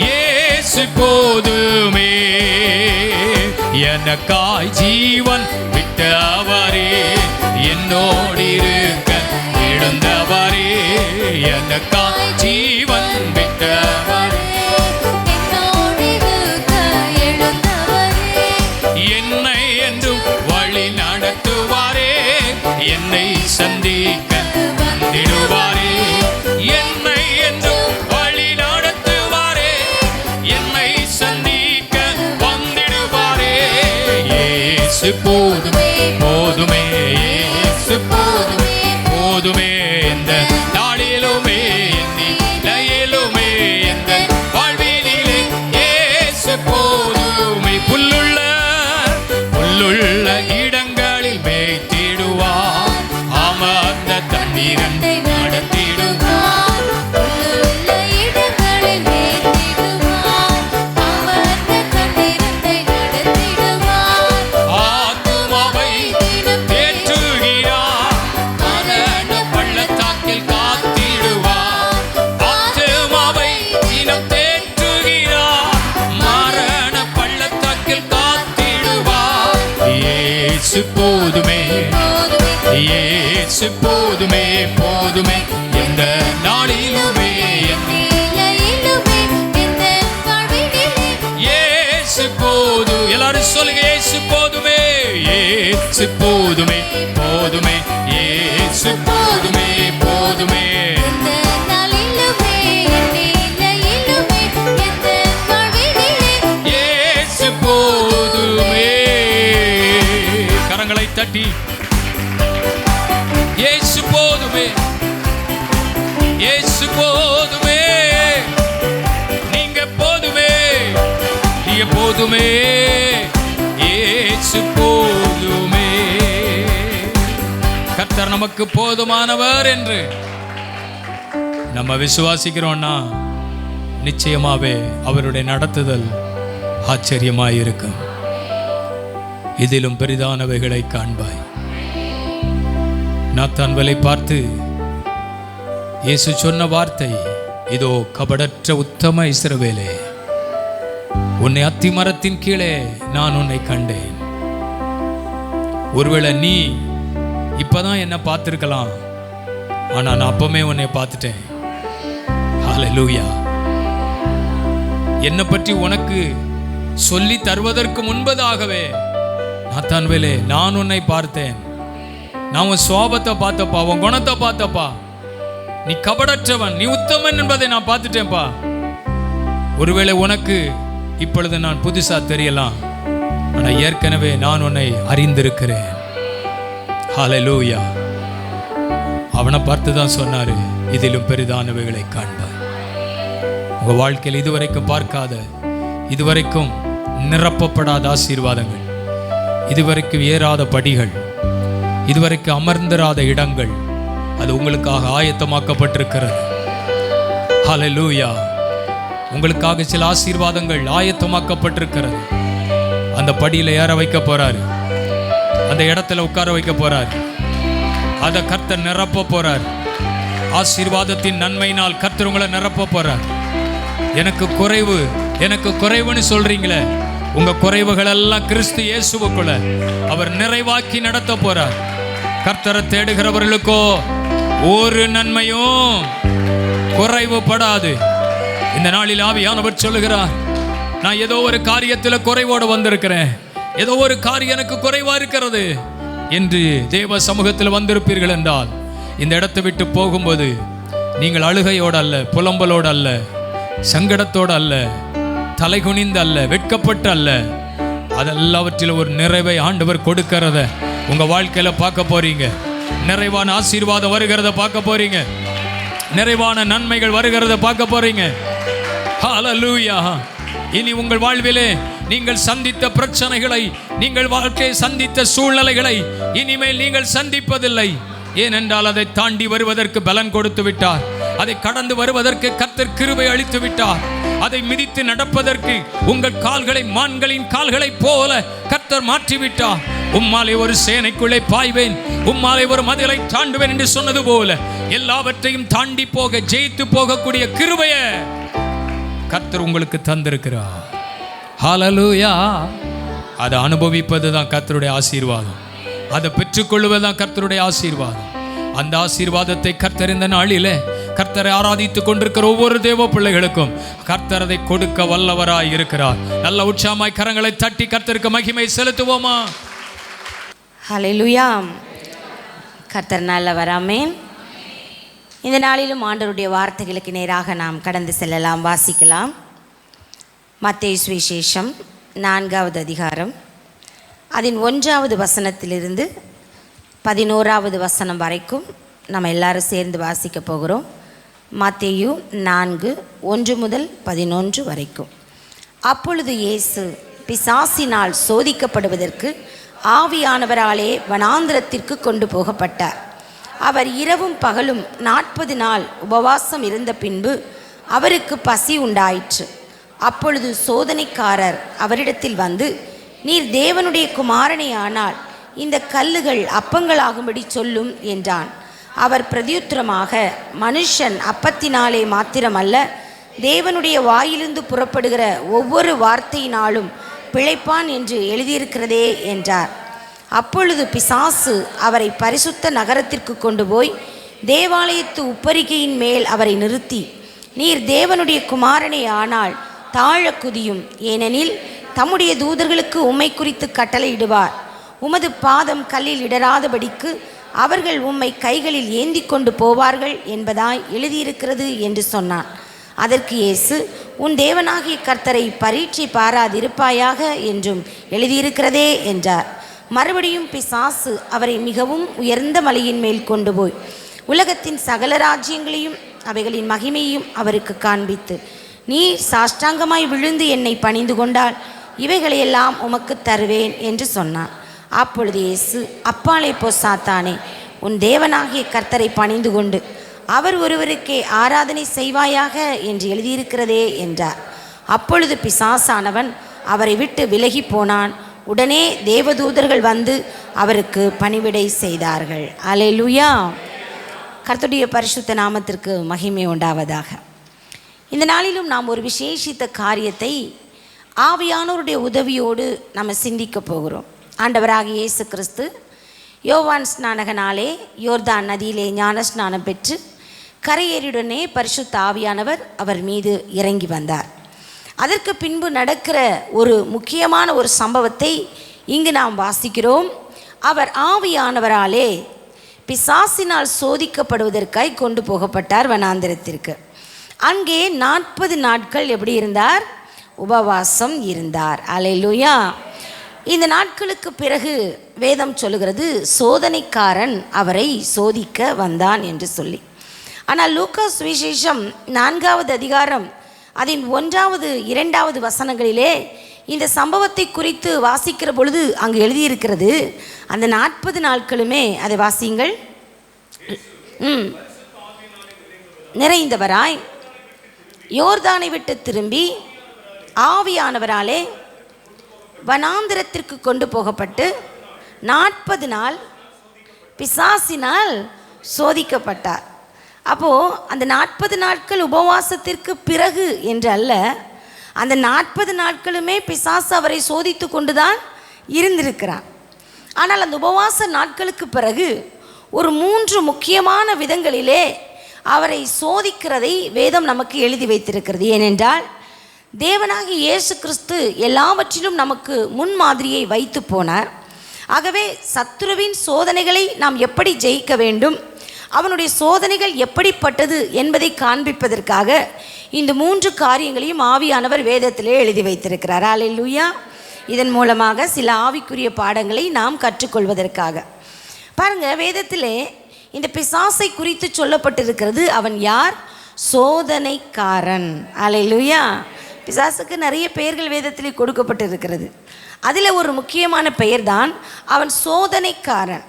இயேசு போதுமே. எனக்காய் ஜீவன் விட்டவரே, என்னோடு இருக்க எழுந்தவரே, எனக்காய் ஜீவன் விட்டவரே, என்னை என்றும் வழி நடத்துவாரே, என்னை சந்திக்க வந்திடுவாரே, என்னை என்றும் வழி நடத்துவாரே, என்னை சந்திக்க வந்திடுவாரே. இயேசு போதுமே போதுமே, இயேசு போதுமே போதுமே, இந்த நாளிலுமே நிலையிலுமே இந்த வாழ்வினிலே இயேசு போதுமே. புல்லுள்ள இடங்களில் மேய்த்திடுவார், அமர்ந்த தண்ணீரண்டை நடத்திடுவார், ஆத்துமாவை தேற்றுகிறார், மரண பள்ளத்தாக்கில் காத்திடுவார், ஆத்துமாவை தினம் தேற்றுகிறார், மரண பள்ளத்தாக்கில் காத்திடுவார். இயேசு போதுமே, இயேசு போதுமே போதுமே, இந்த நாளிலுமே இயேசு போது. எல்லாரும் சொல்லுங்க, இயேசு போதுமே, இயேசு போதுமே போதுமே, இயேசு போதுமே போதுமே. இயேசு போதுமே. கரங்களை தட்டி இயேசு போதுமே, இயேசு போதுமே, நீங்க போதுமே, நீங்க போதுமே, இயேசு போதுமே. கர்த்தர் நமக்கு போதுமானவர் என்று நம்ம விசுவாசிக்கிறோம்னா நிச்சயமாவே அவருடைய நடத்துதல் ஆச்சரியமாயிருக்கும். இதிலும் பெரிதானவைகளை காண்பாய். நாத்தான்வேலை பார்த்து இயேசு சொன்ன வார்த்தை இதோ, கபடற்ற உத்தம இஸ்ரவேலே, உன்னை அத்திமரத்தின் கீழே நான் உன்னை கண்டேன். ஒருவேளை நீ இப்பதான் என்ன பார்த்திருக்கலாம், ஆனா நான் அப்பமே உன்னை பார்த்துட்டேன். ஹல்லேலூயா. என்னை பற்றி உனக்கு சொல்லி தருவதற்கு முன்பதாகவே நாத்தான்வேலே நான் உன்னை பார்த்தேன். நான் உன் சுவாபத்தை பார்த்தப்பா, உன் குணத்தை பார்த்தப்பா, நீ கபடற்றவன், நீ உத்தமன் என்பதை நான் பார்த்துட்டேன்ப்பா. ஒருவேளை உனக்கு இப்பொழுது நான் புதுசா தெரியலாம், ஆனா ஏற்கனவே நான் உன்னை அறிந்திருக்கிறேன். ஹல்லேலூயா. அவனை பார்த்து தான் சொன்னாரு, இதிலும் பெரிதானவைகளை காண்பாய். உங்க வாழ்க்கையில் இதுவரைக்கும் பார்க்காத, இதுவரைக்கும் நிரப்பப்படாத ஆசீர்வாதங்கள், இதுவரைக்கும் ஏறாத படிகள், இதுவரைக்கும் அமர்ந்திராத இடங்கள், அது உங்களுக்காக ஆயத்தமாக்கப்பட்டிருக்கிறது. ஹல்லேலூயா. உங்களுக்காக சில ஆசீர்வாதங்கள் ஆயத்தமாக்கப்பட்டிருக்கிறது. அந்த படியில ஏற வைக்க போறாரு, அந்த இடத்துல உட்கார வைக்க போறாரு, அதை கர்த்தர் நிரப்ப போறார். ஆசீர்வாதத்தின் நன்மையினால் கர்த்தர் உங்களை நிரப்ப போறார். எனக்கு குறைவு, எனக்கு குறைவுன்னு சொல்றீங்களே, உங்க குறைவுகள் எல்லாம் கிறிஸ்து இயேசுவுக்குள்ள அவர் நிறைவாக்கி நடத்த போறார். கர்த்தரை தேடுகிறவர்களுக்கோ ஒரு நன்மையும் குறைவுபடாது. இந்த நாளில் ஆவியானவர் சொல்லுகிறார், நான் ஏதோ ஒரு காரியத்தில் குறைவோடு வந்திருக்கிறேன், ஏதோ ஒரு காரியம் எனக்கு குறைவா இருக்கிறது என்று தேவ சமூகத்தில் வந்திருப்பீர்கள் என்றால், இந்த இடத்தை விட்டு போகும்போது நீங்கள் அழுகையோடு அல்ல, புலம்பலோடு அல்ல, சங்கடத்தோடு அல்ல, தலைகுனிந்து அல்ல, வெட்கப்பட்டு அல்ல, அதெல்லாவற்றிலும் ஒரு நிறைவை ஆண்டவர் கொடுக்கிறத உங்க வாழ்க்கையில பார்க்க போறீங்க. நிறைவான ஆசீர்வாதம் வருகிறத பார்க்க போறீங்க. நிறைவான நன்மைகள் வருகிறத பார்க்க போறீங்க. ஹல்லேலூயா. இனி உங்கள் வாழ்விலே நீங்கள் சந்தித்த பிரச்சனைகளை, நீங்கள் வாழ்க்கையை சந்தித்த சூழ்நிலைகளை இனிமேல் நீங்கள் சந்திப்பதில்லை. ஏனென்றால் அதை தாண்டி வருவதற்கு பலன் கொடுத்து விட்டார். அதை கடந்து வருவதற்கு கர்த்தர் கிருபை அளித்து விட்டார். அதை மிதித்து நடப்பதற்கு உங்கள் கால்களை மான்களின் கால்களைப் போல கர்த்தர் மாற்றிவிட்டார். உம்மாலே ஒரு சேனைக்குள்ளே பாய்வேன், உம்மாலே ஒரு மதிலை தாண்டுவேன் என்று சொன்னது போல எல்லாவற்றையும் தாண்டி போக, ஜெயித்து போகக்கூடிய கிருபையை கர்த்தர் உங்களுக்கு தந்திருக்கிறார். ஹல்லேலூயா. அதை அனுபவிப்பது தான் கர்த்தருடைய ஆசீர்வாதம். அதை பெற்றுக்கொள்வதுதான் கர்த்தருடைய ஆசீர்வாதம். அந்த ஆசீர்வாதத்தை கர்த்தர் இந்த நாளிலே கர்த்தரை ஆராதித்துக் கொண்டிருக்கிற ஒவ்வொரு தேவ பிள்ளைகளுக்கும் கர்த்தர் அதை கொடுக்க வல்லவராய் இருக்கிறார். நல்ல உற்சாகமாய் கரங்களை தட்டி கர்த்தருக்கு மகிமை செலுத்துவோமா? ஹல்லேலூயா. கர்த்தர் நல்லவர். ஆமென். இந்த நாளிலும் ஆண்டவருடைய வார்த்தைகளுக்கு நேராக நாம் கடந்து செல்லலாம். வாசிக்கலாம். மத்தேயு சுவிசேஷம் 4வது அதிகாரம், அதன் 1வது வசனத்திலிருந்து 11வது வசனம் வரைக்கும் நம்ம எல்லாரும் சேர்ந்து வாசிக்க போகிறோம். மத்தேயு 4:1 முதல் 11 வரைக்கும். அப்பொழுது இயேசு பிசாசினால் சோதிக்கப்படுவதற்கு ஆவியானவராலே வனாந்திரத்திற்கு கொண்டு போகப்பட்டார். அவர் இரவும் பகலும் 40 நாள் உபவாசம் இருந்த பின்பு அவருக்கு பசி உண்டாயிற்று. அப்பொழுது சோதனைக்காரர் அவரிடத்தில் வந்து, நீர் தேவனுடைய குமாரனே ஆனால் இந்த கல்லுகள் அப்பங்களாகும்படி சொல்லும் என்றான். அவர் பிரதியுத்தரமாக, மனுஷன் அப்பத்தினாலே மாத்திரமல்ல, தேவனுடைய வாயிலிருந்து புறப்படுகிற ஒவ்வொரு வார்த்தையினாலும் பிழைப்பான் என்று எழுதியிருக்கிறதே என்றார். அப்பொழுது பிசாசு அவரை பரிசுத்த நகரத்திற்கு கொண்டு போய் தேவாலயத்து உப்பரிகையின் மேல் அவரை நிறுத்தி, நீர் தேவனுடைய குமாரனே ஆனால் தாழ குதியும், ஏனெனில் தம்முடைய தூதர்களுக்கு உம்மை குறித்து கட்டளையிடுவார். உமது பாதம் கல்லில் இடராதபடிக்கு அவர்கள் உம்மை கைகளில் ஏந்தி கொண்டு போவார்கள் என்பதாய் எழுதியிருக்கிறது என்று சொன்னான். அதற்கு இயேசு, உன் தேவனாகிய கர்த்தரை பரீட்சை பாராதிருப்பாயாக என்றும் எழுதியிருக்கிறதே என்றார். மறுபடியும் பிசாசு அவரை மிகவும் உயர்ந்த மலையின் மேல் கொண்டு போய் உலகத்தின் சகல ராஜ்யங்களையும் அவைகளின் மகிமையும் அவருக்கு காண்பித்து, நீ சாஷ்டாங்கமாய் விழுந்து என்னை பணிந்து கொண்டால் இவைகளையெல்லாம் உமக்கு தருவேன் என்று சொன்னான். அப்பொழுது இயேசு, அப்பாலே போ சாத்தானே, உன் தேவனாகிய கர்த்தரை பணிந்து கொண்டு அவர் ஒருவருக்கே ஆராதனை செய்வாயாக என்று எழுதியிருக்கிறதே என்றார். அப்பொழுது பிசாசானவன் அவரை விட்டு விலகி போனான். உடனே தேவதூதர்கள் வந்து அவருக்கு பணிவிடை செய்தார்கள். அல்லேலூயா. கர்த்தருடைய பரிசுத்த நாமத்திற்கு மகிமை உண்டாவதாக. இந்த நாளிலும் நாம் ஒரு விசேஷித்த காரியத்தை ஆவியானவருடைய உதவியோடு நம்ம சிந்திக்க போகிறோம். ஆண்டவராகிய இயேசு கிறிஸ்து யோவான் ஸ்நானகனாலே யோர்தான் நதியிலே ஞான ஸ்நானம் பெற்று கரையேறியுடனே பரிசுத்த ஆவியானவர் அவர் மீது இறங்கி வந்தார். அதற்கு பின்பு நடக்கிற ஒரு முக்கியமான ஒரு சம்பவத்தை இங்கு நாம் வாசிக்கிறோம். அவர் ஆவியானவராலே பிசாசினால் சோதிக்கப்படுவதற்காய் கொண்டு போகப்பட்டார் வனாந்திரத்திற்கு. அங்கே 40 நாட்கள் எப்படி இருந்தார்? உபவாசம் இருந்தார். அல்லேலூயா. இந்த நாட்களுக்கு பிறகு வேதம் சொல்லுகிறது, சோதனைக்காரன் அவரை சோதிக்க வந்தான் என்று சொல்லி. ஆனால் லூக்கா சுவிசேஷம் 4வது அதிகாரம் அதன் 1, 2 வசனங்களிலே இந்த சம்பவத்தை குறித்து வாசிக்கிற பொழுது அங்கு எழுதியிருக்கிறது, அந்த 40 நாட்களுமே அதை வாசியுங்கள். நிறைந்தவராய் யோர்தானை விட்டு திரும்பி ஆவியானவராலே வனாந்திரத்திற்கு கொண்டு போகப்பட்டு 40 நாள் பிசாசினால் சோதிக்கப்பட்டார். அப்போது அந்த 40 நாட்கள் உபவாசத்திற்கு பிறகு என்று அல்ல, அந்த 40 நாட்களுமே பிசாசு அவரை சோதித்து கொண்டுதான் இருந்திருக்கிறான். ஆனால் அந்த உபவாச நாட்களுக்கு பிறகு ஒரு 3 முக்கியமான விதங்களிலே அவரை சோதிக்கிறதை வேதம் நமக்கு எழுதி வைத்திருக்கிறது. ஏனென்றால் தேவனாகிய இயேசு கிறிஸ்து எல்லாவற்றிலும் நமக்கு முன்மாதிரியை வைத்து போனார். ஆகவே சத்துருவின் சோதனைகளை நாம் எப்படி ஜெயிக்க வேண்டும், அவனுடைய சோதனைகள் எப்படிப்பட்டது என்பதை காண்பிப்பதற்காக இந்த 3 காரியங்களையும் ஆவியானவர் வேதத்திலே எழுதி வைத்திருக்கிறார். அல்லேலூயா. இதன் மூலமாக சில ஆவிக்குரிய பாடங்களை நாம் கற்றுக்கொள்வதற்காக பாருங்க, வேதத்திலே இந்த பிசாசை குறித்து சொல்லப்பட்டிருக்கிறது. அவன் யார்? சோதனைக்காரன். அல்லேலூயா. பிசாசுக்கு நிறைய பெயர்கள் வேதத்திலே கொடுக்கப்பட்டிருக்கிறது. அதில் ஒரு முக்கியமான பெயர் தான் அவன் சோதனைக்காரன்.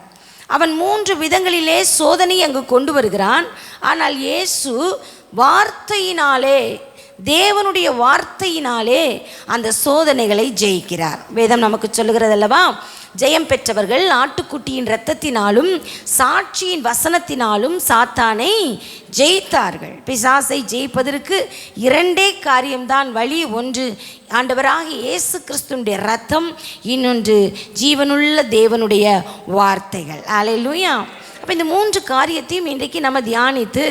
அவன் 3 விதங்களிலே சோதனை அங்கு கொண்டு வருகிறான். ஆனால் இயேசு வார்த்தையினாலே, தேவனுடைய வார்த்தையினாலே அந்த சோதனைகளை ஜெயிக்கிறார். வேதம் நமக்கு சொல்லுகிறது அல்லவா, ஜெயம் பெற்றவர்கள் ஆட்டுக்குட்டியின் இரத்தத்தினாலும் சாட்சியின் வசனத்தினாலும் சாத்தானை ஜெயித்தார்கள். பிசாசை ஜெயிப்பதற்கு 2 காரியம்தான் வழி. ஒன்று ஆண்டவராகிய இயேசு கிறிஸ்துவினுடைய இரத்தம், இன்னொன்று ஜீவனுள்ள தேவனுடைய வார்த்தைகள். அல்லேலூயா. அப்போ இந்த 3 காரியத்தையும் இன்றைக்கு நம்ம தியானித்து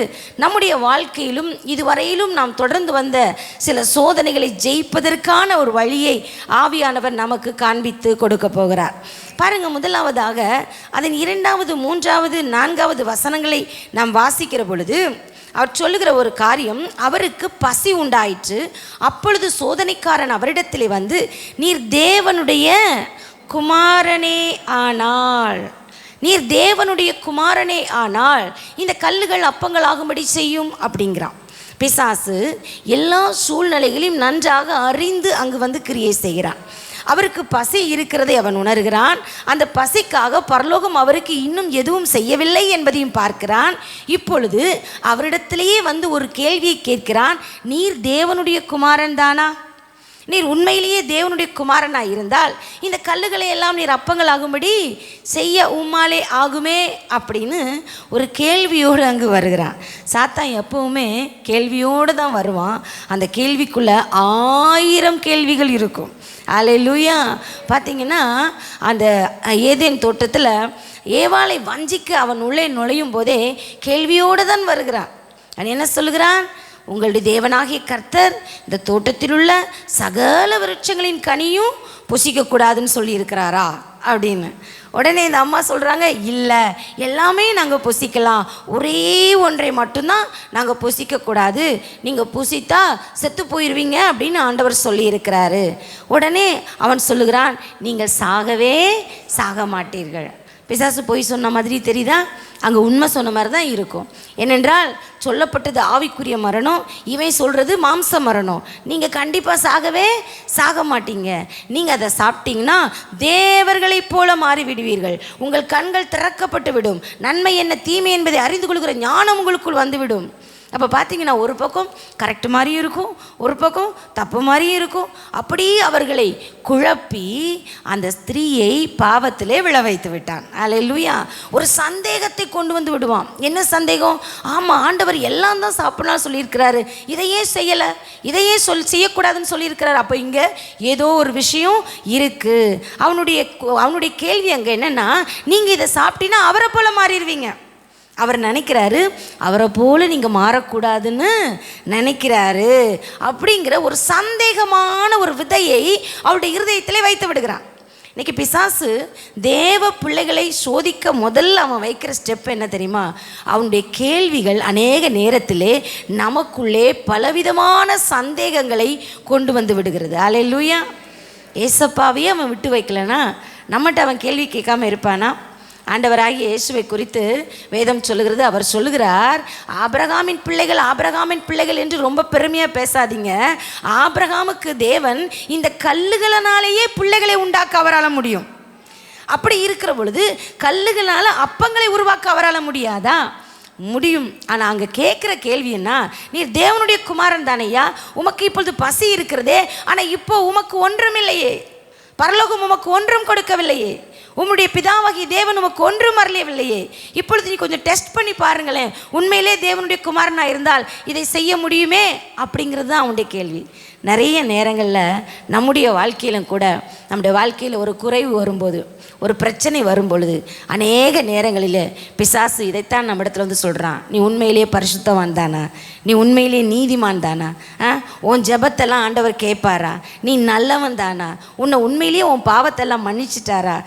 நம்முடைய வாழ்க்கையிலும் இதுவரையிலும் நாம் தொடர்ந்து வந்த சில சோதனைகளை ஜெயிப்பதற்கான ஒரு வழியை ஆவியானவர் நமக்கு காண்பித்து கொடுக்க போகிறார். பாருங்க, முதலாவதாக அதன் 2வது 3வது 4வது வசனங்களை நாம் வாசிக்கிற பொழுது அவர் சொல்லுகிற ஒரு காரியம், அவருக்கு பசி உண்டாயிற்று. அப்பொழுது சோதனைக்காரன் அவரிடத்திலே வந்து, நீர் தேவனுடைய குமாரனே ஆனால், நீர் தேவனுடைய குமாரனே ஆனால் இந்த கல்லுகள் அப்பங்களாகும்படி செய்யும் அப்படிங்கிறான். பிசாசு எல்லா சூழ்நிலைகளையும் நன்றாக அறிந்து அங்கு வந்து கிரியை செய்கிறான். அவருக்கு பசி இருக்கிறதை அவன் உணர்கிறான். அந்த பசிக்காக பரலோகம் அவருக்கு இன்னும் எதுவும் செய்யவில்லை என்பதையும் பார்க்கிறான். இப்பொழுது அவரிடத்திலேயே வந்து ஒரு கேள்வியை கேட்கிறான், நீர் தேவனுடைய குமாரன் தானா? நீர் உண்மையிலேயே தேவனுடைய குமாரனாக இருந்தால் இந்த கல்லுகளை எல்லாம் நீர் அப்பங்களாகும்படி செய்ய உம்மாலே ஆகுமே அப்படின்னு ஒரு கேள்வியோடு அங்கு வருகிறான். சாத்தான் எப்பவுமே கேள்வியோடு தான் வருவான். அந்த கேள்விக்குள்ளே 1000 கேள்விகள் இருக்கும். அல்லேலூயா. பார்த்தீங்கன்னா அந்த ஏதேன் தோட்டத்தில் ஏவாளை வஞ்சிக்க அவன் உள்ளே நுழையும் போதே கேள்வியோடு தான் வருகிறான். அவன் என்ன சொல்லுகிறான்? உங்களுடைய தேவனாகிய கர்த்தர் இந்த தோட்டத்தில் உள்ள சகல விருட்சங்களின் கனியும் புசிக்கக்கூடாதுன்னு சொல்லியிருக்கிறாரா அப்படின்னு. உடனே இந்த அம்மா சொல்கிறாங்க, இல்லை, எல்லாமே நாங்கள் புசிக்கலாம், ஒரே ஒன்றை மட்டும்தான் நாங்கள் புசிக்கக்கூடாது, நீங்கள் புசித்தா செத்து போயிடுவீங்க அப்படின்னு ஆண்டவர் சொல்லியிருக்கிறாரு. உடனே அவன் சொல்லுகிறான், நீங்கள் சாகவே சாக மாட்டீர்கள். பிசாசு போய் சொன்ன மாதிரி தெரியுதா? அங்கே உண்மை சொன்ன மாதிரி தான் இருக்கும். ஏனென்றால் சொல்லப்பட்டது ஆவிக்குரிய மரணம், இவன் சொல்கிறது மாம்ச மரணம். நீங்கள் கண்டிப்பாக சாகவே சாக மாட்டீங்க. நீங்கள் அதை சாப்பிட்டீங்கன்னா தேவர்களைப் போல மாறிவிடுவீர்கள். உங்கள் கண்கள் திறக்கப்பட்டு விடும். நன்மை என்ன தீமை என்பதை அறிந்து கொள்கிற ஞானம் உங்களுக்குள் வந்துவிடும். அப்போ பார்த்தீங்கன்னா ஒரு பக்கம் கரெக்ட் மாதிரியும் இருக்கும், ஒரு பக்கம் தப்பு மாதிரியும் இருக்கும். அப்படி அவர்களை குழப்பி அந்த ஸ்திரீயை பாவத்திலே விழ வைத்து விட்டான். அல்லேலூயா. ஒரு சந்தேகத்தை கொண்டு வந்து விடுவான். என்ன சந்தேகம்? ஆமாம், ஆண்டவர் எல்லாம் தான் சாப்பிடலாம் சொல்லியிருக்கிறாரு, இதையே செய்யலை, இதையே செய்யக்கூடாதுன்னு சொல்லியிருக்கிறாரு. அப்போ இங்கே ஏதோ ஒரு விஷயம் இருக்குது. அவனுடைய கேள்வி அங்கே என்னென்னா, நீங்கள் இதை சாப்பிட்டீங்கன்னா அவரை போல மாறிடுவீங்க. அவர் நினைக்கிறாரு அவரை போல நீங்கள் மாறக்கூடாதுன்னு நினைக்கிறாரு. அப்படிங்கிற ஒரு சந்தேகமான ஒரு விதையை அவருடைய இருதயத்திலே வைத்து விடுகிறான். இன்றைக்கி பிசாசு தேவ பிள்ளைகளை சோதிக்க முதல்ல அவன் வைக்கிற ஸ்டெப் என்ன தெரியுமா? அவனுடைய கேள்விகள் அநேக நேரத்திலே நமக்குள்ளே பலவிதமான சந்தேகங்களை கொண்டு வந்து விடுகிறது. அல்லேலூயா. ஏசப்பாவையே அவன் விட்டு வைக்கலனா நம்மகிட்ட அவன் கேள்வி கேட்காம இருப்பானா? ஆண்டவராகிய இயேசுவை குறித்து வேதம் சொல்லுகிறது. அவர் சொல்லுகிறார், ஆபிரகாமின் பிள்ளைகள், ஆபிரகாமின் பிள்ளைகள் என்று ரொம்ப பெருமையாக பேசாதீங்க. ஆபிரகாமுக்கு தேவன் இந்த கல்லுகளினாலேயே பிள்ளைகளை உண்டாக்க அவரால் முடியும். அப்படி இருக்கிற பொழுது கல்லுகளால் அப்பங்களை உருவாக்க அவரால் முடியாதா? முடியும். ஆனால் அங்கே கேட்குற கேள்வி என்ன? நீர் தேவனுடைய குமாரன் தானையா, உமக்கு இப்பொழுது பசி இருக்கிறதே, ஆனால் இப்போ உமக்கு ஒன்றும் இல்லையே, பரலோகம் உமக்கு ஒன்றும் கொடுக்கவில்லையே, உம்முடைய பிதாவாகிய தேவன் உமக்கு ஒன்றும் அருளவில்லையே, இப்பொழுது நீ கொஞ்சம் டெஸ்ட் பண்ணி பாருங்களேன், உண்மையிலே தேவனுடைய குமாரனாக இருந்தால் இதை செய்ய முடியுமே அப்படிங்கிறது தான் அவனுடைய கேள்வி. நிறைய நேரங்களில் நம்முடைய வாழ்க்கையிலும் கூட, நம்முடைய வாழ்க்கையில் ஒரு குறைவு வரும்போது, ஒரு பிரச்சனை வரும்பொழுது, அநேக நேரங்களில் பிசாசு இதைத்தான் நம்ம இடத்துல வந்து சொல்கிறான், நீ உண்மையிலேயே பரிசுத்தவான் தானா, நீ உண்மையிலேயே நீதிமான் தானா, உன் ஜெபத்தெல்லாம் ஆண்டவர் கேட்பாரா, நீ நல்லவன் தானா, உன்னை உண்மையிலேயே உன் பாவத்தெல்லாம் மன்னிச்சிட்டாரா,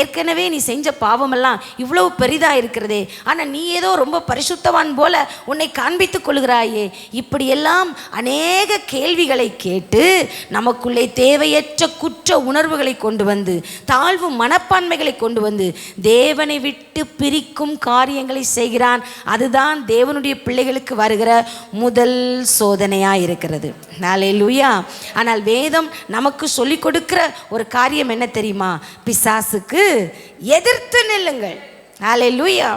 ஏற்கனவே நீ செஞ்ச பாவமெல்லாம் இவ்வளவு பெரிதாக இருக்கிறதே, ஆனால் நீ ஏதோ ரொம்ப பரிசுத்தவான் போல உன்னை காண்பித்துக் கொள்கிறாயே. இப்படியெல்லாம் அநேக கேள்விகளை கேட்டு நமக்குள்ளே தேவையற்ற குற்ற உணர்வுகளை கொண்டு வந்து, தாழ்வு மனப்பான்மைகளை கொண்டு வந்து தேவனை விட்டு பிரிக்கும் காரியங்களை செய்கிறான். அதுதான் தேவனுடைய பிள்ளைகளுக்கு வருகிற முதல் சோதனையாக இருக்கிறது. அல்லேலூயா. ஆனால் வேதம் நமக்கு சொல்லிக் கொடுக்கிற ஒரு காரியம் என்ன தெரியுமா? பிசாசுக்கு எதிர்த்து நில்லுங்கள். ஹல்லேலூயா.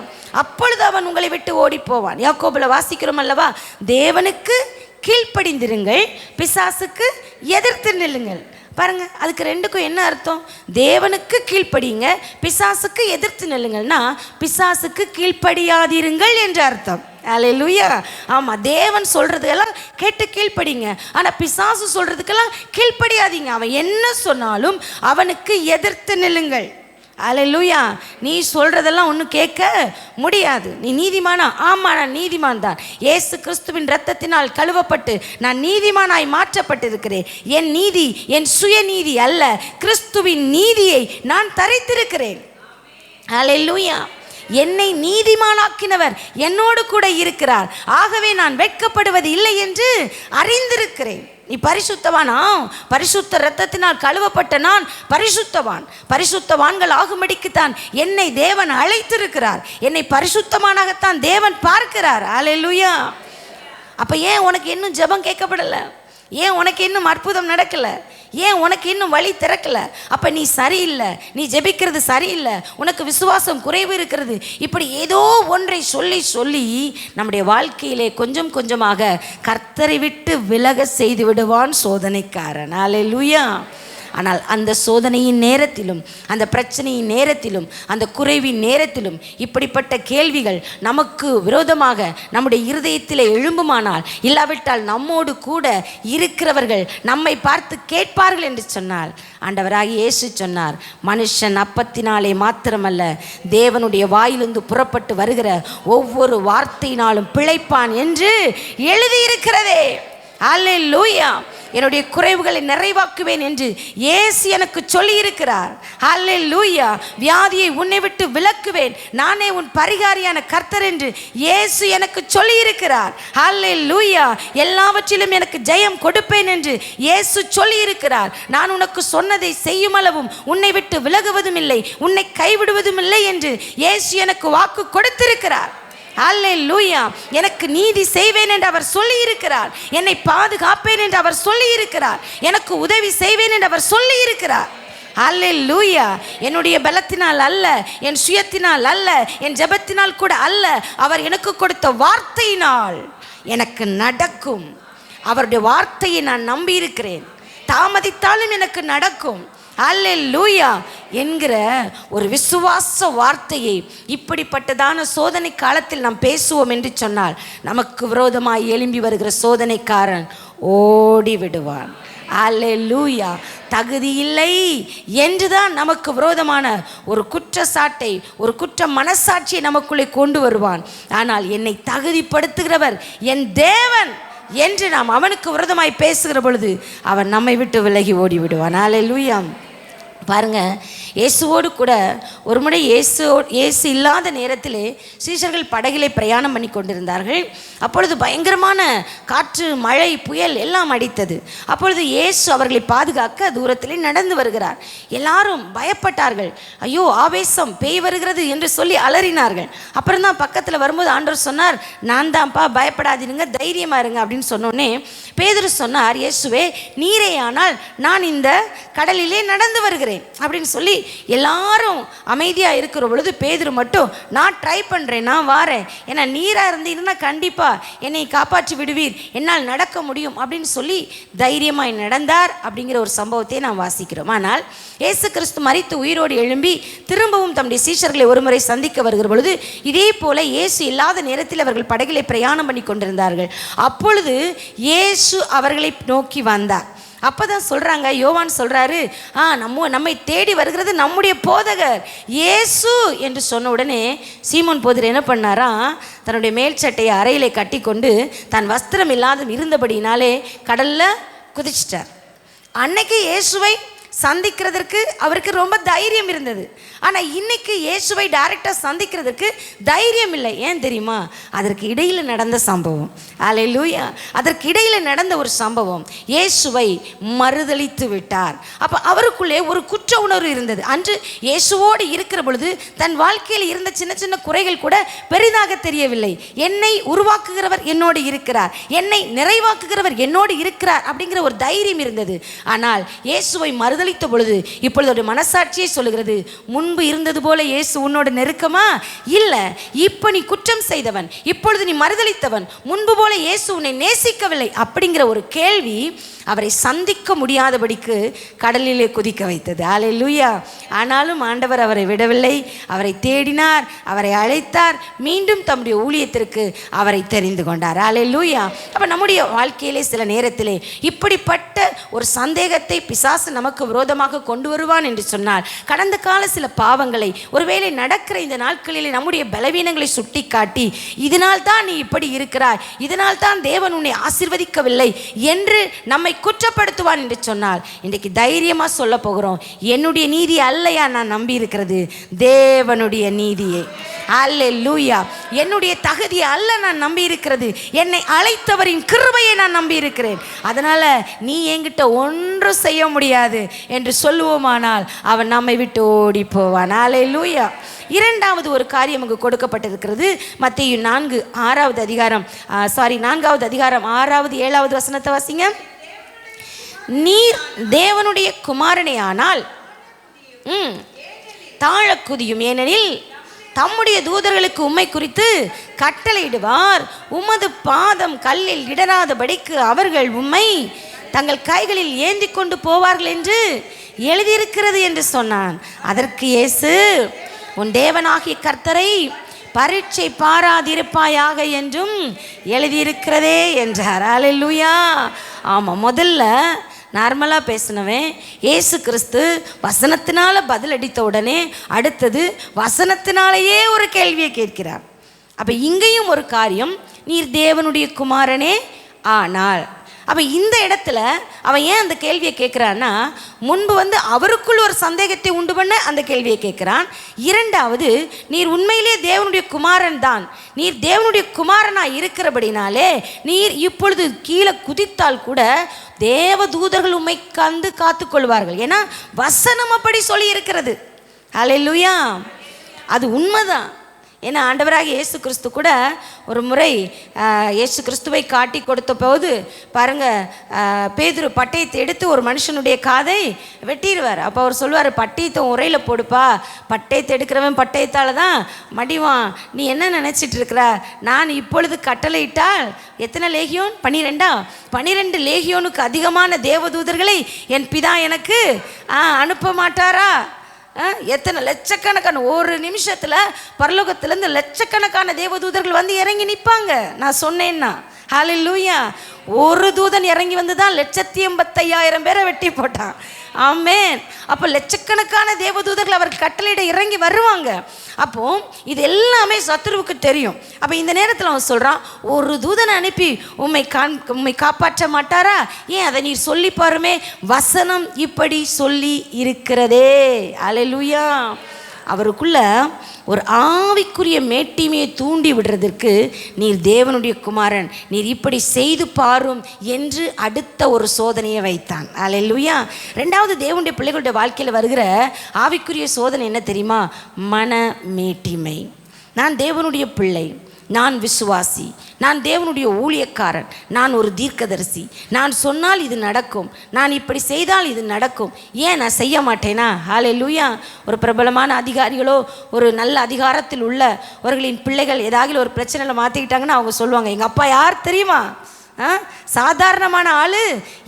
அப்பொழுது அவன் உங்களை விட்டு ஓடி போவான். யாக்கோபுல வாசிக்கிறோம் அல்லவா, தேவனுக்கு கீழ்ப்படிந்திருங்கள், பிசாசுக்கு எதிர்த்து நில்லுங்கள். பாருங்க, அதுக்கு ரெண்டுக்கும் என்ன அர்த்தம்? தேவனுக்கு கீழ்ப்படியுங்க, பிசாசுக்கு எதிர்த்து நில்லுங்கள்னா பிசாசுக்கு கீழ்ப்படியாதிருங்கள் என்ற அர்த்தம். ஹல்லேலூயா. ஆமாம், தேவன் சொல்கிறதுக்கெல்லாம் கேட்டு கீழ்ப்படிங்க, ஆனால் பிசாசு சொல்கிறதுக்கெல்லாம் கீழ்ப்படியாதீங்க. அவன் என்ன சொன்னாலும் அவனுக்கு எதிர்த்து நில்லுங்கள். ஹல்லேலூயா. நீ சொல்கிறதெல்லாம் ஒன்றும் கேட்க முடியாது. நீ நீதிமானா? ஆமாம், நான் நீதிமான் தான். இயேசு கிறிஸ்துவின் இரத்தத்தினால் கழுவப்பட்டு நான் நீதிமானாய் மாற்றப்பட்டிருக்கிறேன். என் நீதி என் சுயநீதி அல்ல, கிறிஸ்துவின் நீதியை நான் தரித்திருக்கிறேன். ஹல்லேலூயா. என்னை நீதிமானாக்கினவர் என்னோடு கூட இருக்கிறார், ஆகவே நான் வெட்கப்படுவது இல்லை என்று அறிந்திருக்கிறேன். நீ பரிசுத்தவானா? பரிசுத்த இரத்தத்தினால் கழுவப்பட்ட நான் பரிசுத்தவான். பரிசுத்தவான்கள் ஆகும்படிக்குத்தான் என்னை தேவன் அழைத்திருக்கிறார். என்னை பரிசுத்தமானாகத்தான் தேவன் பார்க்கிறார். ஹல்லேலூயா. அப்போ ஏன் உனக்கு இன்னும் ஜெபம் கேட்கப்படலை? ஏன் உனக்கு இன்னும் அற்புதம் நடக்கலை? ஏன் உனக்கு இன்னும் வழி திறக்கலை? அப்போ நீ சரியில்லை, நீ ஜெபிக்கிறது சரியில்லை, உனக்கு விசுவாசம் குறைவு இருக்கிறது. இப்படி ஏதோ ஒன்றை சொல்லி சொல்லி நம்முடைய வாழ்க்கையிலே கொஞ்சம் கொஞ்சமாக கர்த்தரை விட்டு விலக செய்து விடுவான் சோதனைக்காரன். ஹல்லேலூயா. ஆனால் அந்த சோதனையின் நேரத்திலும், அந்த பிரச்சனையின் நேரத்திலும், அந்த குறைவின் நேரத்திலும் இப்படிப்பட்ட கேள்விகள் நமக்கு விரோதமாக நம்முடைய இருதயத்தில் எழும்புமானால், இல்லாவிட்டால் நம்மோடு கூட இருக்கிறவர்கள் நம்மை பார்த்து கேட்பார்கள் என்று சொன்னால், ஆண்டவராகிய இயேசு சொன்னார், மனுஷன் அப்பத்தினாலே மாத்திரமல்ல, தேவனுடைய வாயிலிருந்து புறப்பட்டு வருகிற ஒவ்வொரு வார்த்தையினாலும் பிழைப்பான் என்று எழுதியிருக்கிறதே. ஹல்லேலூயா. என்னுடைய குறைவுகளை நிறைவாக்குவேன் என்று இயேசு எனக்கு சொல்லி இருக்கிறார். ஹல்லேலூயா. வியாதியை உன்னை விட்டு விலக்குவேன், நானே உன் பரிகாரியான கர்த்தர் என்று இயேசு எனக்கு சொல்லி இருக்கிறார். ஹல்லேலூயா. எல்லாவற்றிலும் எனக்கு ஜெயம் கொடுப்பேன் என்று இயேசு சொல்லி இருக்கிறார். நான் உனக்கு சொன்னதை செய்யும் அளவும் உன்னை விட்டு விலகுவதும் இல்லை, உன்னை கைவிடுவதும் இல்லை என்று இயேசு எனக்கு வாக்கு கொடுத்திருக்கிறார். ஹல்லேலூயா. எனக்கு நீதி செய்வேன் என்று அவர் சொல்லி இருக்கிறார். என்னை பாதுகாப்பேன் என்று அவர் சொல்லி இருக்கிறார். எனக்கு உதவி செய்வேன் என்று அவர் சொல்லி இருக்கிறார். ஹல்லேலூயா. என்னுடைய பலத்தினால் அல்ல, என் சுயத்தினால் அல்ல, என் ஜெபத்தினால் கூட அல்ல, அவர் எனக்கு கொடுத்த வார்த்தையினால் எனக்கு நடக்கும். அவருடைய வார்த்தையை நான் நம்பி இருக்கிறேன். தாமதித்தாலும் எனக்கு நடக்கும். ஹல்லேலூயா என்கிற ஒரு விசுவாச வார்த்தையை இப்படிப்பட்டதான சோதனை காலத்தில் நாம் பேசுவோம் என்று சொன்னால், நமக்கு விரோதமாய் எழும்பி வருகிற சோதனைக்காரன் ஓடி விடுவான். ஹல்லேலூயா. தகுதி இல்லை என்றுதான் நமக்கு விரோதமான ஒரு குற்றச்சாட்டை, ஒரு குற்ற மனசாட்சியை நமக்குள்ளே கொண்டு வருவான். ஆனால் என்னை தகுதிப்படுத்துகிறவர் என் தேவன் என்று நாம் அவனுக்கு விரோதமாய் பேசுகிற பொழுது அவன் நம்மை விட்டு விலகி ஓடி விடுவான். ஹல்லேலூயா. பாருங்க, இயேசுவோடு கூட ஒரு முறை இயேசு இல்லாத நேரத்திலே சீஷர்கள் படகிலே பிரயாணம் பண்ணி கொண்டிருந்தார்கள். அப்பொழுது பயங்கரமான காற்று, மழை, புயல் எல்லாம் அடித்தது. அப்பொழுது இயேசு அவர்களை பாதுகாக்க தூரத்திலே நடந்து வருகிறார். எல்லாரும் பயப்பட்டார்கள். ஐயோ, ஆவேசம், பேய் வருகிறது என்று சொல்லி அலறினார்கள். அப்புறம் தான் பக்கத்தில் வரும்போது ஆண்டவர் சொன்னார், நான் தான்ப்பா, பயப்படாதீங்க, தைரியமாக இருங்க அப்படின்னு சொன்னோடனே பேதுரு சொன்னார், இயேசுவே, நீரே ஆனால் நான் இந்த கடலிலே நடந்து வருகிறேன் அப்படின்னு சொல்லி எல்லாரும் அமைதியாக இருக்கிற பொழுது பேதுரு மட்டும், நான் ட்ரை பண்ணுறேன், நான் வாரேன், ஏன்னா நீராக இருந்தீங்கன்னா கண்டிப்பாக என்னை காப்பாற்றி விடுவீர், என்னால் நடக்க முடியும் அப்படின்னு சொல்லி தைரியமாய் நடந்தார். அப்படிங்கிற ஒரு சம்பவத்தை நாம் வாசிக்கிறோம். ஆனால் இயேசு கிறிஸ்து மரித்து உயிரோடு எழும்பி திரும்பவும் தம்முடைய சீஷர்களை ஒருமுறை சந்திக்க வருகிற பொழுது இதே போல இயேசு இல்லாத நேரத்தில் அவர்கள் படகிலே பிரயாணம் பண்ணி கொண்டிருந்தார்கள். அப்பொழுது இயேசு அவர்களை நோக்கி வந்தார். அப்போ தான் சொல்கிறாங்க, யோவான் சொல்கிறாரு, நம்மை தேடி வருகிறது நம்முடைய போதகர் இயேசு என்று சொன்ன உடனே சீமோன் போதர் என்ன பண்ணாரா, தன்னுடைய மேல் சட்டையை அறையிலே கட்டி கொண்டு தன் வஸ்திரம் இல்லாத இருந்தபடினாலே கடலில் குதிச்சிட்டார். அன்னைக்கு இயேசுவை சந்திக்கிறதற்கு அவருக்கு ரொம்ப தைரியம் இருந்தது. ஆனால் இன்னைக்கு இயேசுவை டைரெக்டாக சந்திக்கிறதுக்கு தைரியம் இல்லை. ஏன் தெரியுமா? அதற்கு இடையில் நடந்த சம்பவம். ஹல்லேலூயா. அதற்கு இடையில் நடந்த ஒரு சம்பவம் இயேசுவை மறுதலித்து விட்டார். அப்போ அவருக்குள்ளே ஒரு குற்ற உணர்வு இருந்தது. அன்று இயேசுவோடு இருக்கிற பொழுது தன் வாழ்க்கையில் இருந்த சின்ன சின்ன குறைகள் கூட பெரிதாக தெரியவில்லை. என்னை உருவாக்குகிறவர் என்னோடு இருக்கிறார், என்னை நிறைவாக்குகிறவர் என்னோடு இருக்கிறார் அப்படிங்கிற ஒரு தைரியம் இருந்தது. ஆனால் இயேசுவை மறுதலித்து மறுதலித்த பொழுது இப்பொழுது ஒரு மனசாட்சியை சொல்லுகிறது, முன்பு இருந்தது போல இயேசு உன்னோட நெருக்கமா இல்லை, இப்போ நீ குற்றம் செய்தவன், இப்பொழுது நீ மறுதலித்தவன், முன்பு போல இயேசு உன்னை நேசிக்கவில்லை அப்படிங்கிற ஒரு கேள்வி அவரை சந்திக்க முடியாதபடிக்கு கடலிலே குதிக்க வைத்தது. அல்லேலூயா. ஆனாலும் ஆண்டவர் அவரை விடவில்லை, அவரை தேடினார், அவரை அழைத்தார், மீண்டும் தம்முடைய ஊழியத்திற்கு அவரை தெரிந்து கொண்டார். அல்லேலூயா. அப்போ நம்முடைய வாழ்க்கையிலே சில நேரத்திலே இப்படிப்பட்ட ஒரு சந்தேகத்தை பிசாசு நமக்கு விரோதமாக கொண்டு வருவான் என்று சொன்னால், கடந்த கால சில பாவங்களை, ஒருவேளை நடக்கிற இந்த நாட்களிலே நம்முடைய பலவீனங்களை சுட்டி காட்டி, இதனால் தான் நீ இப்படி இருக்கிறாய், இதனால் தான் தேவன் உன்னை ஆசீர்வதிக்கவில்லை என்று நம்மை குற்றப்படுத்துவான் என்று சொன்னால், இன்றைக்கு தைரியமாக சொல்ல போகிறோம், என்னுடைய நீதி அல்லையா நான் நம்பி இருக்கிறது, தேவனுடைய நீதியை. அல்லேலூயா. என்னுடைய தகுதி அல்ல நான் நம்பி இருக்கிறது, என்னை அழைத்தவரின் கிருபையை நான் நம்பி இருக்கிறேன். அதனால நீ என்கிட்ட ஒன்றும் செய்ய முடியாது என்று சொல்லுவோமானால் அவன் நம்மை விட்டு ஓடி போவான். அல்லேலூயா. இரண்டாவது ஒரு காரியம் அங்கு கொடுக்கப்பட்டிருக்கிறது. மத்தேயு 4வது அதிகாரம் 6வது 7வது வசனத்தை வாசிங்க. நீர் தேவனுடைய குமாரனே ஆனால் தாழ குதியும், ஏனெனில் தம்முடைய தூதர்களுக்கு உம்மை குறித்து கட்டளையிடுவார், உமது பாதம் கல்லில் இடராதபடிக்கு அவர்கள் உம்மை தங்கள் கைகளில் ஏந்தி கொண்டு போவார்கள் என்று எழுதியிருக்கிறது என்று சொன்னான். அதற்கு இயேசு, உன் தேவனாகிய கர்த்தரை பரீட்சை பாராதிருப்பாயாக என்றும் எழுதியிருக்கிறதே என்றார். அல்லேலூயா. ஆமாம், முதல்ல நார்மலாக பேசினவன் இயேசு கிறிஸ்து வசனத்தினால பதில் அடித்த உடனே அடுத்தது வசனத்தினாலேயே ஒரு கேள்வியை கேட்கிறார். அப்போ இங்கேயும் ஒரு காரியம், நீர் தேவனுடைய குமாரனே ஆனால். அப்போ இந்த இடத்துல அவன் ஏன் அந்த கேள்வியை கேட்குறான்னா, முன்பு அவருக்குள் ஒரு சந்தேகத்தை உண்டு பண்ண அந்த கேள்வியை கேட்குறான். இரண்டாவது, நீர் உண்மையிலே தேவனுடைய குமாரன் தான், நீர் தேவனுடைய குமாரனாக இருக்கிறபடினாலே நீர் இப்பொழுது கீழே குதித்தால் கூட தேவ தூதர்கள் உம்மை கண்டு காத்துக்கொள்வார்கள். ஏன்னா வசனம் அப்படி சொல்லி இருக்கிறது. அல்லேலூயா. அது உண்மைதான். ஏன்னா ஆண்டவராக இயேசு கிறிஸ்து கூட ஒரு முறை இயேசு கிறிஸ்துவை காட்டி கொடுத்த போது பாருங்கள், பேதுரு பட்டயத்தை எடுத்து ஒரு மனுஷனுடைய காதை வெட்டிடுவார். அப்போ அவர் சொல்லுவார், பட்டயத்தை உரையில் போடுப்பா, பட்டயத்தை எடுக்கிறவன் பட்டயத்தால் தான் மடிவான், நீ என்ன நினச்சிட்டு இருக்கிற, நான் இப்பொழுது கட்டளையிட்டால் எத்தனை லேகியோன், 12 லேகியோனுக்கு அதிகமான தேவதூதர்களை என் பிதா எனக்கு அனுப்ப மாட்டாரா? எத்தனை லட்சக்கணக்கான, ஒரு நிமிஷத்தில் பரலோகத்திலேருந்து லட்சக்கணக்கான தேவதூதர்கள் இறங்கி நிற்பாங்க. நான் சொன்னேன்னா ஹல்லேலூயா. ஒரு தூதன் இறங்கி வந்து தான் 1,85,000 பேரை வெட்டி போட்டான். ஆமென். அப்போ லட்சக்கணக்கான தேவதூதர்கள் அவர் கட்டளையிட இறங்கி வருவாங்க. அப்போ இது எல்லாமே சத்துருவுக்கு தெரியும். அப்போ இந்த நேரத்தில் அவன் சொல்கிறான், ஒரு தூதனை அனுப்பி உம்மை காப்பாற்ற மாட்டாரா? ஏன் அதை நீர் சொல்லி பாருமே, வசனம் இப்படி சொல்லி இருக்கிறதே. அல்லேலூயா. அவருக்குள்ள ஒரு ஆவிக்குரிய மேட்டிமையை தூண்டி விடுறதற்கு, நீர் தேவனுடைய குமாரன், நீர் இப்படி செய்து பாரும் என்று அடுத்த ஒரு சோதனையை வைத்தான். அல்லேலூயா. ரெண்டாவது, தேவனுடைய பிள்ளைகளுடைய வாழ்க்கையில் வருகிற ஆவிக்குரிய சோதனை என்ன தெரியுமா? மன மேட்டிமை. நான் தேவனுடைய பிள்ளை, நான் விசுவாசி, நான் தேவனுடைய ஊழியக்காரன், நான் ஒரு தீர்க்கதரிசி, நான் சொன்னால் இது நடக்கும், நான் இப்படி செய்தால் இது நடக்கும், ஏன் நான் செய்ய மாட்டேனா? ஹல்லேலூயா. ஒரு பிரபலமான அதிகாரிகளோ ஒரு நல்ல அதிகாரத்தில் உள்ளவர்களின் பிள்ளைகள் ஏதாவது ஒரு பிரச்சனையில் மாற்றிக்கிட்டாங்கன்னா அவங்க சொல்லுவாங்க, எங்கள் அப்பா யார் தெரியுமா? சாதாரணமான ஆள்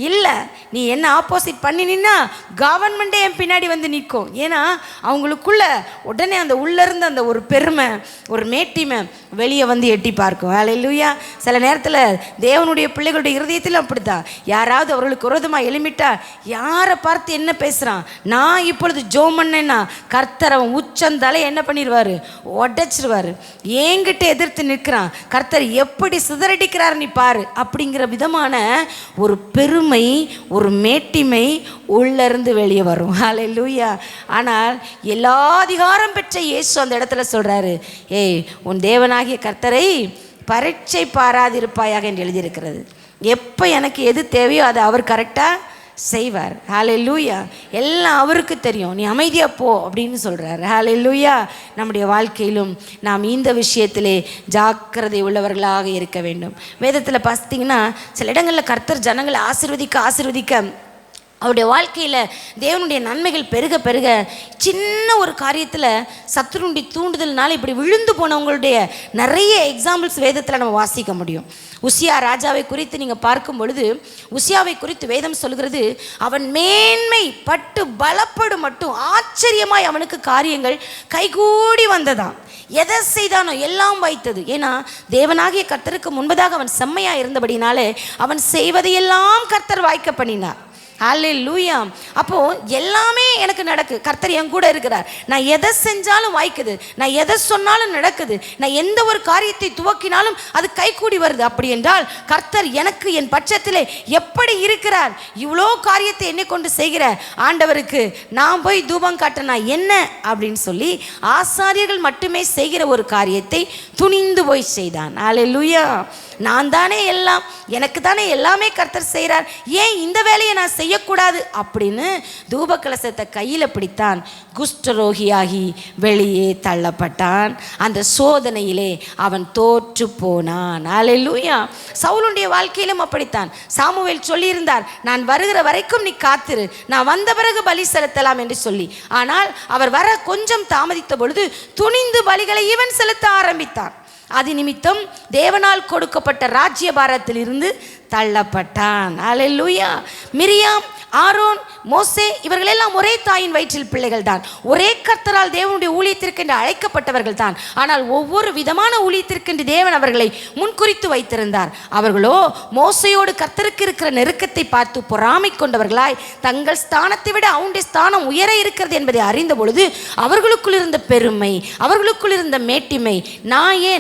இல்லை, நீ என்ன ஆப்போசிட் பண்ணினா கவர்மெண்ட்டே என் பின்னாடி வந்து நிற்கும். ஏன்னா அவங்களுக்குள்ள உடனே அந்த உள்ளேருந்து அந்த ஒரு பெருமை, ஒரு மேட்டிமை வெளியே வந்து எட்டி பார்க்கும். அல்லேலூயா. சில நேரத்தில் தேவனுடைய பிள்ளைகளுடைய இருதயத்தில் அப்படித்தான். யாராவது அவர்களுக்கு விரோதமாக எழுமிட்டா யாரை பார்த்து என்ன பேசுகிறான், நான் இப்பொழுது ஜோம் பண்ணேன்னா கர்த்தர் அவன் உச்சந்தாலே என்ன பண்ணிடுவார், உடைச்சிருவார். என்கிட்ட எதிர்த்து நிற்கிறான், கர்த்தர் எப்படி சிதறடிக்கிறார் நீ பாரு அப்படிங்கிற விதமான ஒரு பெருமை, ஒரு மேட்டிமை உள்ளிருந்து வெளியே வரும். ஹல்லேலூயா. ஆனால் எல்லா அதிகாரம் பெற்ற இயேசு அந்த இடத்துல சொல்கிறாரு, ஏய் உன் தேவனாகிய கர்த்தரை பரீட்சை பாராதிருப்பாயாக என்று எழுதியிருக்கிறது. எப்போ எனக்கு எது தேவையோ அதை அவர் கரெக்டாக செய்வார். ஹல்லேலூயா. எல்லாம் அவருக்கு தெரியும், நீ அமைதியாக போ அப்படின்னு சொல்கிறார். ஹல்லேலூயா. நம்முடைய வாழ்க்கையிலும் நாம் இந்த விஷயத்திலே ஜாக்கிரதை உள்ளவர்களாக இருக்க வேண்டும். வேதத்தில் பார்த்தீங்கன்னா சில இடங்களில் கர்த்தர் ஜனங்களை ஆசீர்வதிக்க அவருடைய வாழ்க்கையில் தேவனுடைய நன்மைகள் பெருக பெருக சின்ன ஒரு காரியத்தில் சத்துருடைய தூண்டுதல்னால இப்படி விழுந்து போனவங்களுடைய நிறைய எக்ஸாம்பிள்ஸ் வேதத்தில் நம்ம வாசிக்க முடியும். உசியா ராஜாவை குறித்து நீங்கள் பார்க்கும் பொழுது உசியாவை குறித்து வேதம் சொல்கிறது, அவன் மேன்மை பட்டு பலப்படும் மட்டும் ஆச்சரியமாய் அவனுக்கு காரியங்கள் கைகூடி வந்ததாம். எதை செய்தானோ எல்லாம் வைத்தது. ஏன்னா தேவனாகிய கர்த்தருக்கு முன்பதாக அவன் செம்மையாக இருந்தபடினாலே அவன் செய்வதையெல்லாம் கர்த்தர் வாய்க்க பண்ணினார். ஹல்லேலூயா. அப்போ எல்லாமே எனக்கு நடக்கு, கர்த்தர் என் கூட இருக்கிறார். நான் எதை செஞ்சாலும் வாய்க்குது, நான் எதை சொன்னாலும் நடக்குது, நான் எந்த ஒரு காரியத்தை துவக்கினாலும் அது கைகூடி வருது. அப்படி என்றால் கர்த்தர் எனக்கு என் பட்சத்திலே எப்படி இருக்கிறார்? இவ்வளோ காரியத்தை என்னை கொண்டு செய்கிற ஆண்டவருக்கு நான் போய் தூபம் காட்டினா என்ன அப்படின்னு சொல்லி ஆசாரியர்கள் மட்டுமே செய்கிற ஒரு காரியத்தை துணிந்து போய் செய்தான். ஹல்லேலூயா. நான் தானே எல்லாம், எனக்கு தானே எல்லாமே கர்த்தர் செய்கிறார், ஏன் இந்த வேலையை நான் செய்யக்கூடாது அப்படின்னு தூப கலசத்தை கையில் பிடித்தான். குஷ்டரோகியாகி வெளியே தள்ளப்பட்டான். அந்த சோதனையிலே அவன் தோற்று போனான். ஹல்லேலூயா. சவுலுடைய வாழ்க்கையிலும் அப்படித்தான். சாமுவேல் சொல்லியிருந்தார், நான் வருகிற வரைக்கும் நீ காத்திரு, நான் வந்த பிறகு பலி செலுத்தலாம் என்று சொல்லி. ஆனால் அவர் வர கொஞ்சம் தாமதித்த பொழுது துணிந்து பலிகளை இவன் செலுத்த ஆரம்பித்தான். அது நிமித்தம் தேவனால் கொடுக்கப்பட்ட ராஜ்யபாரத்தில் இருந்து தள்ளப்பட்டான். ஹல்லேலூயா. மிரியாம், ஆரோன், மோசே இவர்கள் எல்லாம் ஒரே தாயின் வயிற்றில் பிள்ளைகள் தான். ஒரே கர்த்தரால் தேவனுடைய ஊழியத்திற்கென்று அழைக்கப்பட்டவர்கள் தான். ஆனால் ஒவ்வொரு விதமான ஊழியத்திற்கென்று தேவன் அவர்களை முன்குறித்து வைத்திருந்தார். அவர்களோ மோசையோடு கர்த்தருக்கு இருக்கிற நெருக்கத்தை பார்த்து பொறாமை கொண்டவர்களாய் தங்கள் ஸ்தானத்தை விட அவனுடைய ஸ்தானம் உயர இருக்கிறது என்பதை அறிந்த பொழுது அவர்களுக்குள் இருந்த பெருமை, அவர்களுக்குள் இருந்த மேட்டிமை,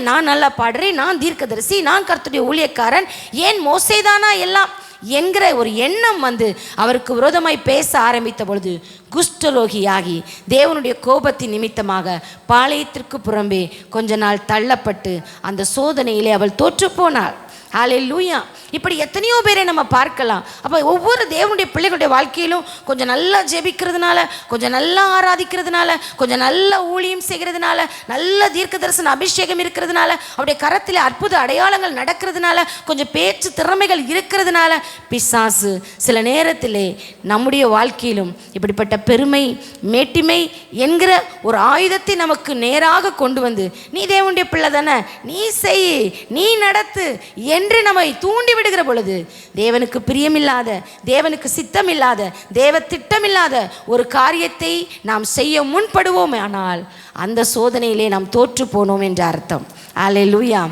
நான் நல்லா பாடுறேன், நான் தீர்க்கதரிசி, நான் கர்த்தருடைய ஊழியக்காரன், ஏன் மோசேதானா எல்லாம் என்கிற ஒரு எண்ணம் வந்து அவருக்கு விரோதமாய் பேச ஆரம்பித்த பொழுது குஷ்டரோகியாகி தேவனுடைய கோபத்தின் நிமித்தமாக பாளையத்திற்கு புறம்பே கொஞ்ச நாள் தள்ளப்பட்டு அந்த சோதனையிலே அவள் தோற்று போனாள். ஹல்லேலூயா. இப்படி எத்தனையோ பேரை நம்ம பார்க்கலாம். அப்போ ஒவ்வொரு தேவனுடைய பிள்ளைகளுடைய வாழ்க்கையிலும் கொஞ்சம் நல்லா ஜெபிக்கிறதுனால, கொஞ்சம் நல்லா ஆராதிக்கிறதுனால, கொஞ்சம் நல்ல ஊழியம் செய்கிறதுனால, நல்ல தீர்க்க தரிசன அபிஷேகம் இருக்கிறதுனால, அவருடைய கரத்தில் அற்புத அடையாளங்கள் நடக்கிறதுனால, கொஞ்சம் பேச்சு திறமைகள் இருக்கிறதுனால பிசாசு சில நேரத்திலே நம்முடைய வாழ்க்கையிலும் இப்படிப்பட்ட பெருமை, மேட்டிமை என்கிற ஒரு ஆயுதத்தை நமக்கு நேராக கொண்டு வந்து, நீ தேவனுடைய பிள்ளை தானே, நீ செய், நீ நடத்து என்று நம்மை தூண்டி விடுகிற பொழுது தேவனுக்கு பிரியமில்லாத, தேவனுக்கு சித்தமில்லாத, தேவ திட்டமில்லாத ஒரு காரியத்தை நாம் செய்ய முன்படுவோம். ஆனால் அந்த சோதனையிலே நாம் தோற்று போனோம் என்ற அர்த்தம். ஹல்லேலூயா.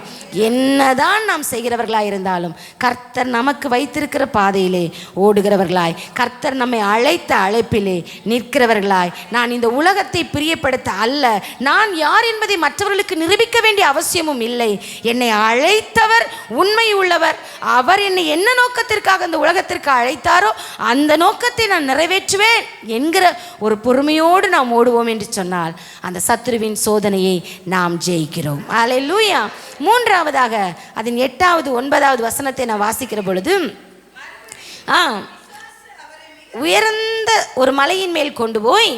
என்னதான் நாம் செய்கிறவர்களாய் இருந்தாலும் கர்த்தர் நமக்கு வைத்திருக்கிற பாதையிலே ஓடுகிறவர்களாய், கர்த்தர் நம்மை அழைத்த அழைப்பிலே நிற்கிறவர்களாய், நான் இந்த உலகத்தை பிரியப்படுத்த அல்ல, நான் யார் என்பதை மற்றவர்களுக்கு நிரூபிக்க வேண்டிய அவசியமும் இல்லை, என்னை அழைத்தவர் உண்மை உள்ளவர், அவர் என்னை என்ன நோக்கத்திற்காக இந்த உலகத்திற்கு அழைத்தாரோ அந்த நோக்கத்தை நான் நிறைவேற்றுவேன் என்கிற ஒரு பொறுமையோடு நாம் ஓடுவோம் என்று சொன்னால் அந்த சத்துருவின் சோதனையை நாம் ஜெயிக்கிறோம். ஹல்லேலூயா. மூன்றாவதாக அதன் 8வது 9வது வசனத்தை நான் வாசிக்கிற பொழுது, உயர்ந்த ஒரு மலையின் மேல் கொண்டு போய்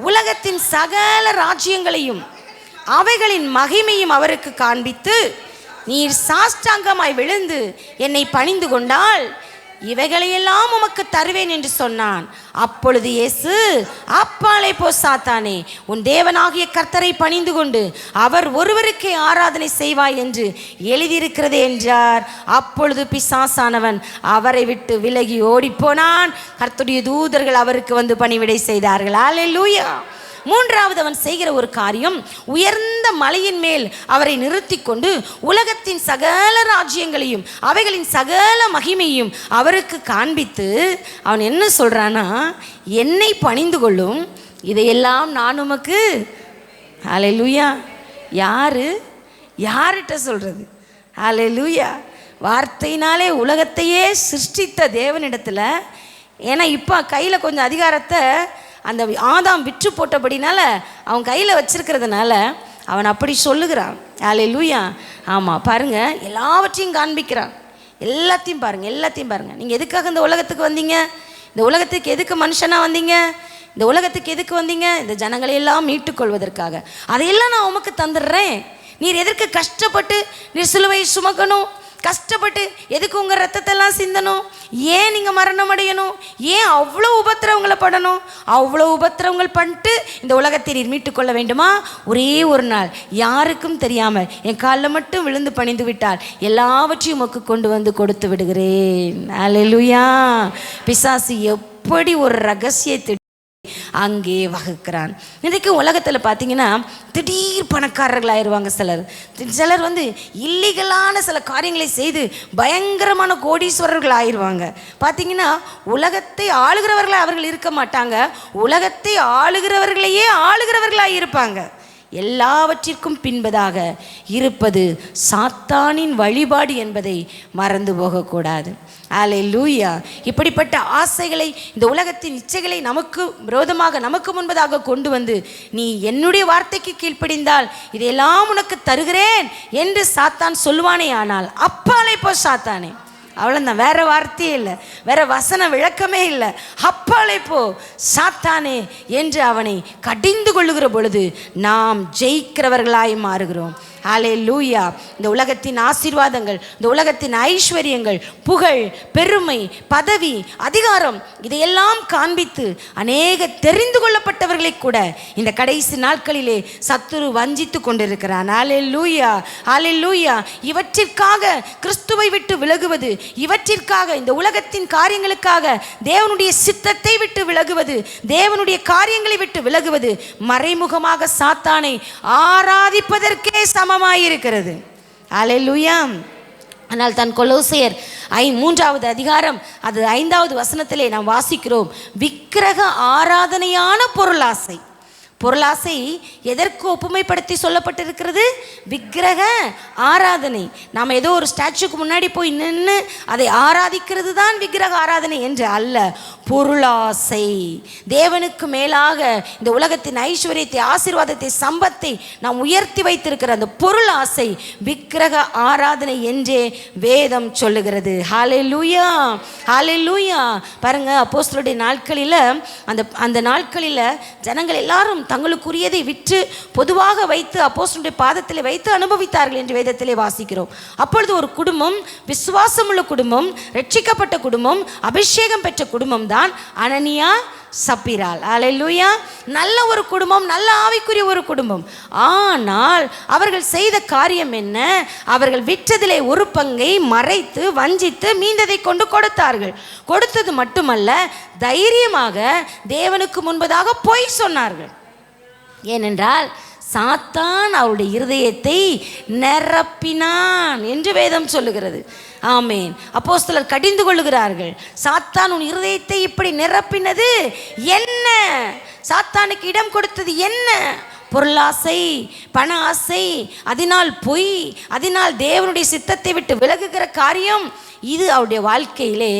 உலகத்தின் சகல ராஜ்யங்களையும் அவைகளின் மகிமையும் அவருக்கு காண்பித்து, நீர் சாஷ்டாங்கமாய் விழுந்து என்னை பணிந்து கொண்டால் இவைகளையெல்லாம் உமக்கு தருவேன் என்று சொன்னான். அப்பொழுது இயேசு, அப்பாலே போ சாத்தானே, உன் தேவனாகிய கர்த்தரை பணிந்து கொண்டு அவர் ஒருவருக்கே ஆராதனை செய்வாய் என்று எழுதியிருக்கிறது என்றார். அப்பொழுது பிசாசானவன் அவரை விட்டு விலகி ஓடிப்போனான். கர்த்தருடைய தூதர்கள் அவருக்கு வந்து பணிவிடை செய்தார்கள். ஹல்லேலூயா. மூன்றாவது அவன் செய்கிற ஒரு காரியம், உயர்ந்த மலையின் மேல் அவரை நிறுத்தி கொண்டு உலகத்தின் சகல ராஜ்யங்களையும் அவைகளின் சகல மகிமையும் அவருக்கு காண்பித்து அவன் என்ன சொல்றானா, என்னை பணிந்து கொள்ளும், இதையெல்லாம் நான் உமக்கு. ஹல்லேலூயா. யார்கிட்ட சொல்றது? ஹல்லேலூயா. வார்த்தையினாலே உலகத்தையே சிருஷ்டித்த தேவனிடத்துல, ஏன்னா இப்போ கையில் கொஞ்சம் அதிகாரத்தை அந்த ஆதாம் விற்று போட்டபடினால அவன் கையில் வச்சிருக்கிறதுனால அவன் அப்படி சொல்லுகிறான். ஹல்லேலூயா. ஆமாம், பாருங்கள், எல்லாவற்றையும் காண்பிக்கிறான். எல்லாத்தையும் பாருங்கள். நீங்கள் எதுக்காக இந்த உலகத்துக்கு வந்தீங்க? இந்த உலகத்துக்கு எதுக்கு மனுஷனாக வந்தீங்க? இந்த உலகத்துக்கு எதுக்கு வந்தீங்க? இந்த ஜனங்களையெல்லாம் மீட்டுக்கொள்வதற்காக. அதையெல்லாம் நான் உமக்கு தந்துடுறேன். நீர் எதற்கு கஷ்டப்பட்டு நீர் சிலுவை சுமக்கணும்? கஷ்டப்பட்டு எதுக்கு உங்கள் ரத்தத்தெல்லாம் சிந்தணும்? ஏன் நீங்கள் மரணம் அடையணும்? ஏன் அவ்வளோ உபத்திரவங்களை படணும்? அவ்வளோ உபத்திரவங்கள் பண்ணிட்டு இந்த உலகத்தை நீர் மீட்டுக்கொள்ள வேண்டுமா? ஒரே ஒரு நாள் யாருக்கும் தெரியாமல் என் காலில் மட்டும் விழுந்து பணிந்து விட்டால் எல்லாவற்றையும் உமக்கு கொண்டு வந்து கொடுத்து விடுகிறேன். அல்லேலூயா. பிசாசு எப்படி ஒரு ரகசியத்தை அங்கே வகுக்கிறான். இன்றைக்கு உலகத்தில் பார்த்தீங்கன்னா திடீர் பணக்காரர்கள் ஆயிடுவாங்க. சிலர் வந்து இல்லீகலான சில காரியங்களை செய்து பயங்கரமான கோடீஸ்வரர்கள் ஆயிடுவாங்க. பார்த்தீங்கன்னா உலகத்தை ஆளுகிறவர்களாக அவர்கள் இருக்க மாட்டாங்க, உலகத்தை ஆளுகிறவர்களையே ஆளுகிறவர்களாக இருப்பாங்க. எல்லாவற்றிற்கும் பின்பதாக இருப்பது சாத்தானின் வழிபாடு என்பதை மறந்து போகக்கூடாது. அல்லேலூயா. இப்படிப்பட்ட ஆசைகளை, இந்த உலகத்தின் இச்சைகளை நமக்கு விரோதமாக நமக்கு முன்பதாக கொண்டு வந்து, நீ என்னுடைய வார்த்தைக்கு கீழ்ப்படிந்தால் இதையெல்லாம் உனக்கு தருகிறேன் என்று சாத்தான் சொல்லுவானே, ஆனால் அப்பாலே போ சாத்தானே, அவ்வளோதான், வேற வார்த்தையே இல்லை, வேற வசன விளக்கமே இல்லை. அப்பாலே போ சாத்தானே என்று அவனை கடிந்து கொள்ளுகிற பொழுது நாம் ஜெயிக்கிறவர்களாய் மாறுகிறோம். அல்லேலூயா. இந்த உலகத்தின் ஆசீர்வாதங்கள், இந்த உலகத்தின் ஐஸ்வர்யங்கள், புகழ், பெருமை, பதவி, அதிகாரம் இதையெல்லாம் காண்பித்து அநேக தெரிந்து கொள்ளப்பட்டவர்களை கூட இந்த கடைசி நாட்களிலே சத்துரு வஞ்சித்து கொண்டிருக்கிறான். அல்லேலூயா, அல்லேலூயா. இவற்றிற்காக கிறிஸ்துவை விட்டு விலகுவது, இவற்றிற்காக இந்த உலகத்தின் காரியங்களுக்காக தேவனுடைய சித்தத்தை விட்டு விலகுவது, தேவனுடைய காரியங்களை விட்டு விலகுவது மறைமுகமாக சாத்தானை ஆராதிப்பதற்கே சமமாயிருக்கிறது. அல்லேலூயா. ஆனால் தான் கொலோசியர் 3வது அதிகாரம் அது 5வது வசனத்திலே நாம் வாசிக்கிறோம், விக்கிரக ஆராதனையான பொருளாசை. பொருளாசை எதற்கு ஒப்புமைப்படுத்தி சொல்லப்பட்டிருக்கிறது? விக்கிரக ஆராதனை. நாம் ஏதோ ஒரு ஸ்டாச்சுக்கு முன்னாடி போய் நின்று அதை ஆராதிக்கிறது தான் விக்கிரக ஆராதனை என்று அல்ல. பொருளாசை, தேவனுக்கு மேலாக இந்த உலகத்தின் ஐஸ்வர்யத்தை, ஆசீர்வாதத்தை, சம்பத்தை நாம் உயர்த்தி வைத்திருக்கிற அந்த பொருள் ஆசை விக்கிரக ஆராதனை என்றே வேதம் சொல்லுகிறது. ஹல்லேலூயா, ஹல்லேலூயா. பாருங்க, அப்போஸ்தலருடைய நாட்களில் அந்த நாட்களில் ஜனங்கள் எல்லாரும் தங்களுக்குரியதை விற்று பொதுவாக வைத்து அப்போஸ்தலருடைய பாதத்திலே வைத்து அனுபவித்தார்கள் என்று வேதத்திலே வாசிக்கிறோம். அப்பொழுது ஒரு குடும்பம், விசுவாசமுள்ள குடும்பம், ரட்சிக்கப்பட்ட குடும்பம், அபிஷேகம் பெற்ற குடும்பம் தான் அனனியா, சப்பீராள். அல்லேலூயா. நல்ல ஒரு குடும்பம், நல்ல ஆவிக்குரிய ஒரு குடும்பம். ஆனால் அவர்கள் செய்த காரியம் என்ன? அவர்கள் விற்றதிலே ஒரு பங்கை மறைத்து வஞ்சித்து மீந்ததை கொண்டு கொடுத்தார்கள். கொடுத்தது மட்டுமல்ல, தைரியமாக தேவனுக்கு முன்பதாக பொய் சொன்னார்கள். ஏனென்றால் சாத்தான் அவருடைய இருதயத்தை நிரப்பினான் என்று வேதம் சொல்லுகிறது. ஆமேன். அப்போஸ்தலர் கடிந்து கொள்ளுகிறார்கள், சாத்தான் உன் இருதயத்தை இப்படி நிரப்பினது என்ன? சாத்தானுக்கு இடம் கொடுத்தது என்ன? பொருளாசை, பண ஆசை, அதனால் பொய், அதனால் தேவனுடைய சித்தத்தை விட்டு விலகுகிற காரியம். இது அவருடைய வாழ்க்கையிலே,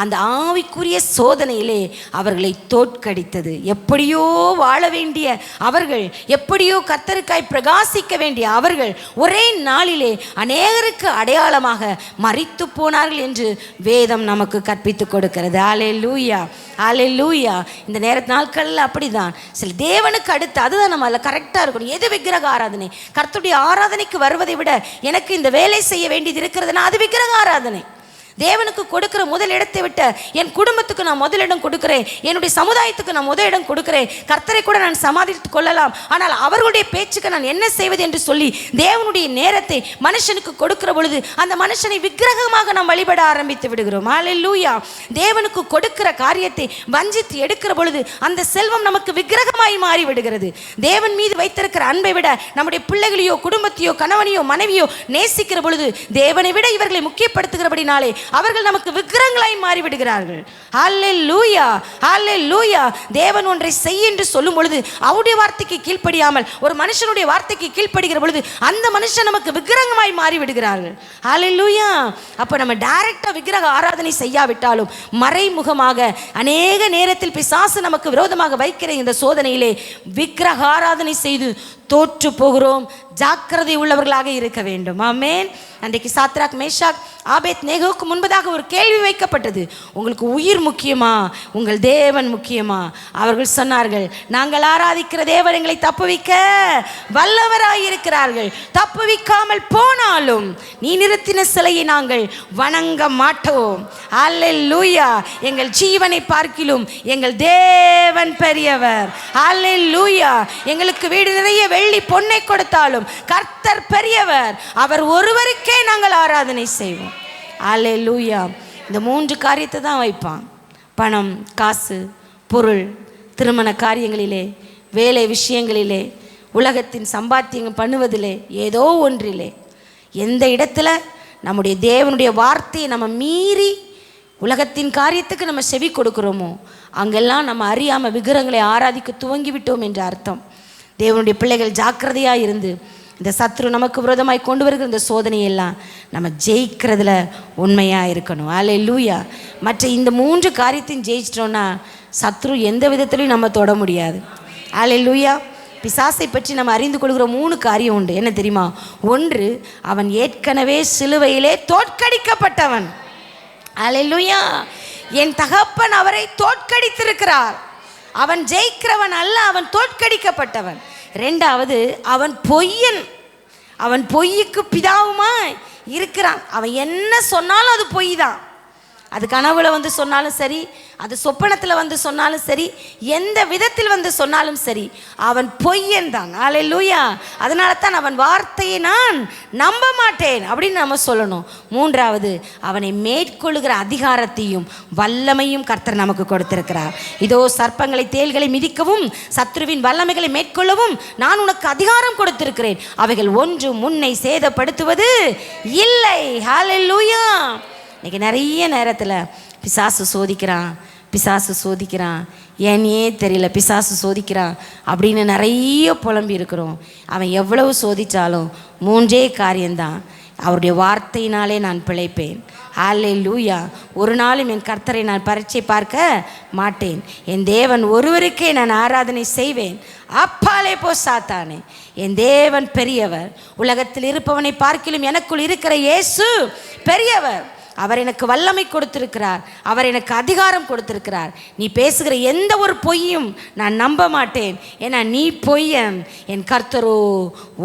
அந்த ஆவிக்குரிய சோதனையிலே அவர்களை தோற்கடித்தது. எப்படியோ வாழ வேண்டிய அவர்கள், எப்படியோ கர்த்தருக்காய் பிரகாசிக்க வேண்டிய அவர்கள் ஒரே நாளிலே அநேகருக்கு அடையாளமாக மரித்து போனார்கள் என்று வேதம் நமக்கு கற்பித்து கொடுக்கிறது. அல்லேலூயா, அல்லேலூயா. இந்த நாட்களில் அப்படிதான். சில தேவனுக்கு அடுத்து, அதுதான் நம்ம அதில் கரெக்டாக இருக்கணும். எது விக்கிரக ஆராதனை? கர்த்தருடைய ஆராதனைக்கு வருவதை விட எனக்கு இந்த வேலை செய்ய வேண்டியது இருக்கிறதுனா அது விக்கிரக ஆராதனை. தேவனுக்கு கொடுக்கிற முதல் இடத்தை விட்ட என் குடும்பத்துக்கு நான் முதலிடம் கொடுக்கிறேன், என்னுடைய சமுதாயத்துக்கு நான் முதலிடம் கொடுக்கிறேன், கர்த்தரை கூட நான் சமாளித்து கொள்ளலாம், ஆனால் அவர்களுடைய பேச்சுக்கு நான் என்ன செய்வது என்று சொல்லி தேவனுடைய நேரத்தை மனுஷனுக்கு கொடுக்கிற பொழுது அந்த மனுஷனை விக்கிரகமாக நாம் வழிபட ஆரம்பித்து விடுகிறோம். அல்லேலூயா. தேவனுக்கு கொடுக்கிற காரியத்தை வஞ்சித்து எடுக்கிற பொழுது அந்த செல்வம் நமக்கு விக்கிரகமாய் மாறி விடுகிறது. தேவன் மீது வைத்திருக்கிற அன்பை விட நம்முடைய பிள்ளைகளையோ, குடும்பத்தையோ, கணவனையோ, மனைவியோ நேசிக்கிற பொழுது தேவனை விட இவர்களை முக்கியப்படுத்துகிறபடினாலே அவர்கள் நமக்கு விக்கிரகங்களாய் மாறிவிடுகிறார்கள். அல்லேலூயா, அல்லேலூயா. தேவன் ஒன்றை செய் என்று சொல்லும் பொழுது அவருடைய வார்த்தைக்கு கீழ்ப்படியாமல் ஒரு மனுஷனுடைய வார்த்தைக்கு கீழ்ப்படுகிற பொழுது அந்த மனுஷன் நமக்கு விக்கிரகமாய் மாறிவிடுகிறார்கள். அல்லேலூயா. அப்போ நம்ம டைரக்டா விக்கிரக ஆராதனை செய்யாவிட்டாலும் மறைமுகமாக அநேக நேரத்தில் பிசாசு நமக்கு விரோதமாக வைக்கிற இந்த சோதனையிலே விக்கிரக ஆராதனை செய்து தோற்று போகிறோம், ஜாக்கிரதை உள்ளவர்களாக இருக்க வேண்டும். ஆமென். அன்றைக்கு சாத்ராக், மேஷாக், ஆபேத் நேகோவுக்கு முன்பதாக ஒரு கேள்வி வைக்கப்பட்டது. உங்களுக்கு உயிர் முக்கியமா, உங்கள் தேவன் முக்கியமா? அவர்கள் சொன்னார்கள், நாங்கள் ஆராதிக்கிற தேவன் எங்களை தப்புவிக்க வல்லவராயிருக்கிறார்கள். தப்புவிக்காமல் போனாலும் நீ நிறுத்தின சிலையை நாங்கள் வணங்க மாட்டோம். அல்லேலூயா. எங்கள் ஜீவனை பார்க்கிலும் எங்கள் தேவன் பெரியவர். அல்லேலூயா. எங்களுக்கு வீடு நிறைய வெள்ளி பொன்னை கொடுத்தாலும் கர்த்தர் பெரியவர். அவர் ஒருவருக்கே நாங்கள் ஆராதனை செய்வோம். அல்லேலூயா. இந்த 3 காரியத்தை தான் வைப்பான். பணம், காசு, பொருள், திருமண காரியங்களிலே, வேலை விஷயங்களிலே, உலகத்தின் சம்பாத்தியம் பண்ணுவதிலே, ஏதோ ஒன்றிலே, எந்த இடத்துல நம்முடைய தேவனுடைய வார்த்தையை நம்ம மீறி உலகத்தின் காரியத்துக்கு நம்ம செவி கொடுக்குறோமோ அங்கெல்லாம் நம்ம அறியாமல் விக்கிரகங்களை ஆராதிக்க துவங்கி விட்டோம் என்ற அர்த்தம். தேவனுடைய பிள்ளைகள் ஜாக்கிரதையாக இருந்து இந்த சத்ரு நமக்கு விரோதமாய் கொண்டு வருகிற இந்த சோதனையெல்லாம் நம்ம ஜெயிக்கிறதுல உண்மையாக இருக்கணும். அல்லேலூயா. மற்ற இந்த 3 காரியத்தையும் ஜெயிச்சிட்டோன்னா சத்ரு எந்த விதத்துலையும் நம்ம தொட முடியாது. அல்லேலூயா. பிசாசை பற்றி நம்ம அறிந்து கொள்கிற 3 காரியம் உண்டு. என்ன தெரியுமா? 1, அவன் ஏற்கனவே சிலுவையிலே தோற்கடிக்கப்பட்டவன். அல்லேலூயா. என் தகப்பன் அவரை தோற்கடித்திருக்கிறார். அவன் ஜெயிக்கிறவன் அல்ல, அவன் தோற்கடிக்கப்பட்டவன். 2வது, அவன் பொய்யன். அவன் பொய்யுக்கு பிதாவுமாய் இருக்கிறான். அவன் என்ன சொன்னாலும் அது பொய் தான். அது கனவுல வந்து சொன்னாலும் சரி, அது சொப்பனத்தில் வந்து சொன்னாலும் சரி, எந்த விதத்தில் வந்து சொன்னாலும் சரி, அவன் பொய்யன் தான். அல்லேலூயா. அதனால தான் அவன் வார்த்தையை நான் நம்ப மாட்டேன் அப்படின்னு நம்ம சொல்லணும். 3வது, அவனை மேற்கொள்ளுகிற அதிகாரத்தையும் வல்லமையும் கர்த்தர் நமக்கு கொடுத்திருக்கிறார். இதோ சர்ப்பங்களை, தேள்களை மிதிக்கவும், சத்ருவின் வல்லமைகளை மேற்கொள்ளவும் நான் உனக்கு அதிகாரம் கொடுத்திருக்கிறேன். அவைகள் ஒன்றும் முன்னை சேதப்படுத்துவது இல்லை. அல்லேலூயா. இன்னைக்கு நிறைய நேரத்தில் பிசாசு சோதிக்கிறான், ஏன்னே தெரியல பிசாசு சோதிக்கிறான் அப்படின்னு நிறைய புலம்பி இருக்கிறோம். அவன் எவ்வளவு சோதித்தாலும் 3 காரியம்தான். அவருடைய வார்த்தையினாலே நான் பிழைப்பேன். அல்லேலூயா. ஒரு நாளும் என் கர்த்தரை நான் பரீட்சை பார்க்க மாட்டேன். என் தேவன் ஒருவருக்கே நான் ஆராதனை செய்வேன். அப்பாலே போ சாத்தானே. என் தேவன் பெரியவர். உலகத்தில் இருப்பவனை பார்க்கிலும் எனக்குள் இருக்கிற இயேசு பெரியவர். அவர் எனக்கு வல்லமை கொடுத்திருக்கிறார். அவர் எனக்கு அதிகாரம் கொடுத்திருக்கிறார். நீ பேசுகிற எந்த ஒரு பொய்யும் நான் நம்ப மாட்டேன். ஏன்னா நீ பொய்யன், என் கர்த்தரோ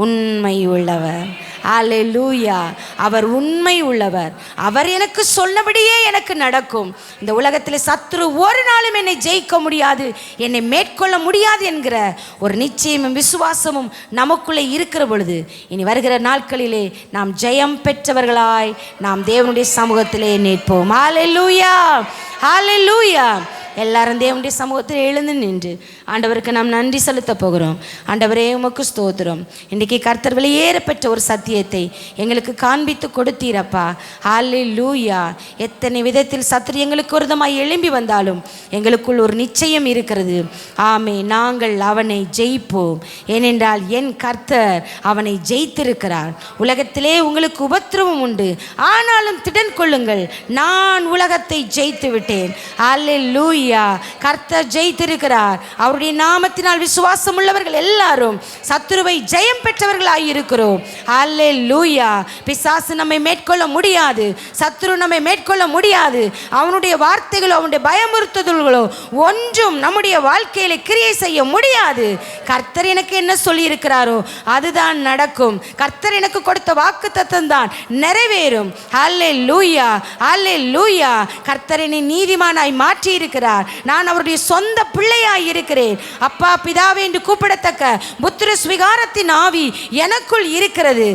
உண்மை உள்ளவர். அல்லேலூயா. அவர் உண்மை உள்ளவர். அவர் எனக்கு சொன்னபடியே எனக்கு நடக்கும். இந்த உலகத்தில் சத்ரு ஒரு நாளும் என்னை ஜெயிக்க முடியாது, என்னை மேற்கொள்ள முடியாது என்கிற ஒரு நிச்சயமும் விசுவாசமும் நமக்குள்ளே இருக்கிற பொழுது இனி வருகிற நாட்களிலே நாம் ஜெயம் பெற்றவர்களாய் நாம் தேவனுடைய சமூகத்திலே நிற்போம். அல்லேலூயா. அல்லேலூயா. எல்லாரும் தேவனுடைய சமூகத்தில் எழுந்து நின்று ஆண்டவருக்கு நாம் நன்றி செலுத்த போகிறோம். ஆண்டவரே உமக்கு ஸ்தோத்திரம். இன்றைக்கி கர்த்தர் வெளியேற பெற்ற ஒரு சத்தியத்தை எங்களுக்கு காண்பித்து கொடுத்தீரப்பா. அல்லேலூயா. எத்தனை விதத்தில் சத்ரு எங்களுக்கு விரோதமாய் எழும்பி வந்தாலும் எங்களுக்குள் ஒரு நிச்சயம் இருக்கிறது. ஆமே, நாங்கள் அவனை ஜெயிப்போம். ஏனென்றால் என் கர்த்தர் அவனை ஜெயித்திருக்கிறார். உலகத்திலே உங்களுக்கு உபத்திரவம் உண்டு, ஆனாலும் திடன் கொள்ளுங்கள், நான் உலகத்தை ஜெயித்து விட்டேன். அல்லேலூயா. கர்த்தர் ஜெயித்திருக்கிறார். அவருடைய நாமத்தினால் விசுவாசம் உள்ளவர்கள் எல்லாரும் சத்துருவை ஜெயம் பெற்றவர்களாய் இருக்கிறோம். அல்லேலூயா. பிசாசு நம்மை மேற்கொள்ள முடியாது, சத்துரு நம்மை மேற்கொள்ள முடியாது. அவனுடைய வார்த்தைகளோ அவனுடைய பயமுறுத்துதல்களோ ஒன்றும் நம்முடைய வாழ்க்கையில கிரியை செய்ய முடியாது. கர்த்தர் எனக்கு என்ன சொல்லி இருக்கிறாரோ அதுதான் நடக்கும். கர்த்தர் எனக்கு கொடுத்த வாக்குத்தத்தம் தான் நிறைவேறும். அல்லேலூயா. அல்லேலூயா. கர்த்தர் என்னை நீதிமானாய் மாற்றி இருக்கிறார். நான் அவருடைய சொந்த பிள்ளையாய் இருக்கிறேன். அப்பா பிதாவே என்று கூப்பிடத்தக்க புத்திர ஸ்வீகாரத்தின் ஆவி எனக்குள் இருக்கிறது.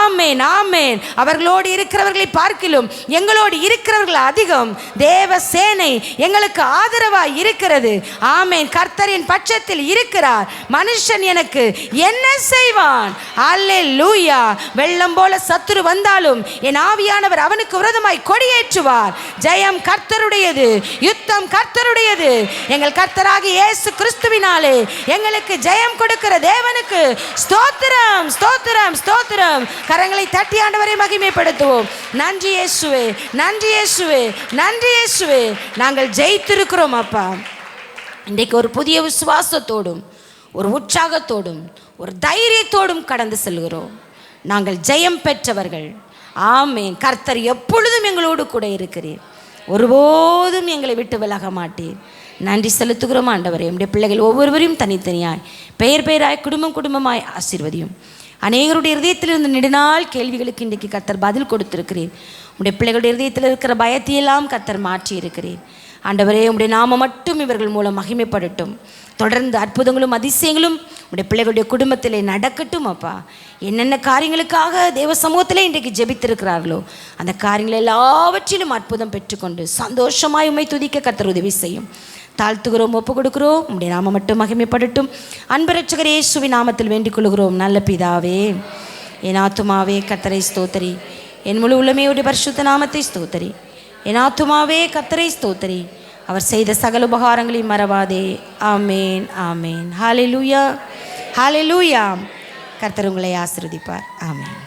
ஆமேன், ஆமேன். அவர்களோடு இருக்கிறவர்களை பார்க்கிலும் எங்களோடு இருக்கிறவர்கள் அதிகம். தேவ சேனை எங்களுக்கு ஆதரவாய் இருக்கிறது. ஆமேன். கர்த்தரின் பட்சத்தில் இருக்கிறார். மனுஷன் எனக்கு என்ன செய்வான்? அல்லேலூயா. வெள்ளம் போல சத்துரு வந்தாலும் என் ஆவியானவர் அவனுக்கு விரோதமாய் கொடியேற்றுவார். ஜெயம் கர்த்தருடையது, யுத்தம் கர்த்தருடையது. எங்கள் கர்த்தராகிய இயேசு கிறிஸ்துவினாலே எங்களுக்கு ஜெயம் கொடுக்கிற தேவனுக்கு ஸ்தோத்திரம், ஸ்தோத்திரம், ஸ்தோத்திரம். கரங்களை தட்டி ஆண்டவரை மகிமைப்படுத்துவோம். நன்றி இயேசுவே, நன்றி இயேசுவே, நன்றி இயேசுவே. நாங்கள் ஜெயித்திருக்கிறோம் அப்பா. இன்றைக்கு ஒரு புதிய விசுவாசத்தோடும் ஒரு உற்சாகத்தோடும் ஒரு தைரியத்தோடும் கடந்து செல்கிறோம். நாங்கள் ஜெயம் பெற்றவர்கள். ஆமென். கர்த்தர் எப்பொழுதும் எங்களோடு கூட இருக்கிறீர். ஒருபோதும் எங்களை விட்டு விலக மாட்டீர். நன்றி செலுத்துகிறோம் ஆண்டவரே. நம்முடைய பிள்ளைகள் ஒவ்வொருவரையும் தனித்தனியாய் பெயர் பெயராய் குடும்பம் குடும்பமாய் ஆசீர்வதியும். அநேகருடைய இதயத்திலிருந்து நெடுநாள் கேள்விகளுக்கு இன்றைக்கு கர்த்தர் பதில் கொடுத்திருக்கிறீர். உடைய பிள்ளைகளுடைய இதயத்தில் இருக்கிற பயத்தையெல்லாம் கர்த்தர் மாற்றி இருக்கிறீர். ஆண்டவரே, உடைய நாம மட்டும் இவர்கள் மூலம் மகிமைப்படட்டும். தொடர்ந்து அற்புதங்களும் அதிசயங்களும் உடைய பிள்ளைகளுடைய குடும்பத்திலே நடக்கட்டும். அப்பா, என்னென்ன காரியங்களுக்காக தேவ சமூகத்திலே இன்றைக்கு ஜெபித்திருக்கிறார்களோ அந்த காரியங்கள் எல்லாவற்றிலும் அற்புதம் பெற்றுக்கொண்டு சந்தோஷமாய் உம்மை துதிக்க கர்த்தர் உதவி செய்யும். தாழ்த்துகிறோம், ஒப்பு கொடுக்கிறோம். உடைய நாம மட்டும் மகிமைப்படட்டும். அன்பு இரட்சகர் இயேசுவின் நாமத்தில் வேண்டிக் கொள்கிறோம் நல்ல பிதாவே. என் ஆத்துமாவே கர்த்தரை ஸ்தோத்தரி, என் முழு உள்ளமே உடைய பரிசுத்த நாமத்தை ஸ்தோத்தரி. என் ஆத்துமாவே கர்த்தரை ஸ்தோத்தரி, அவர் செய்த சகல உபகாரங்களையும் மறவாதே. ஆமேன், ஆமேன். ஹல்லேலூயா, ஹல்லேலூயா. கர்த்தர் உங்களை ஆசீர்வதிப்பார். ஆமேன்.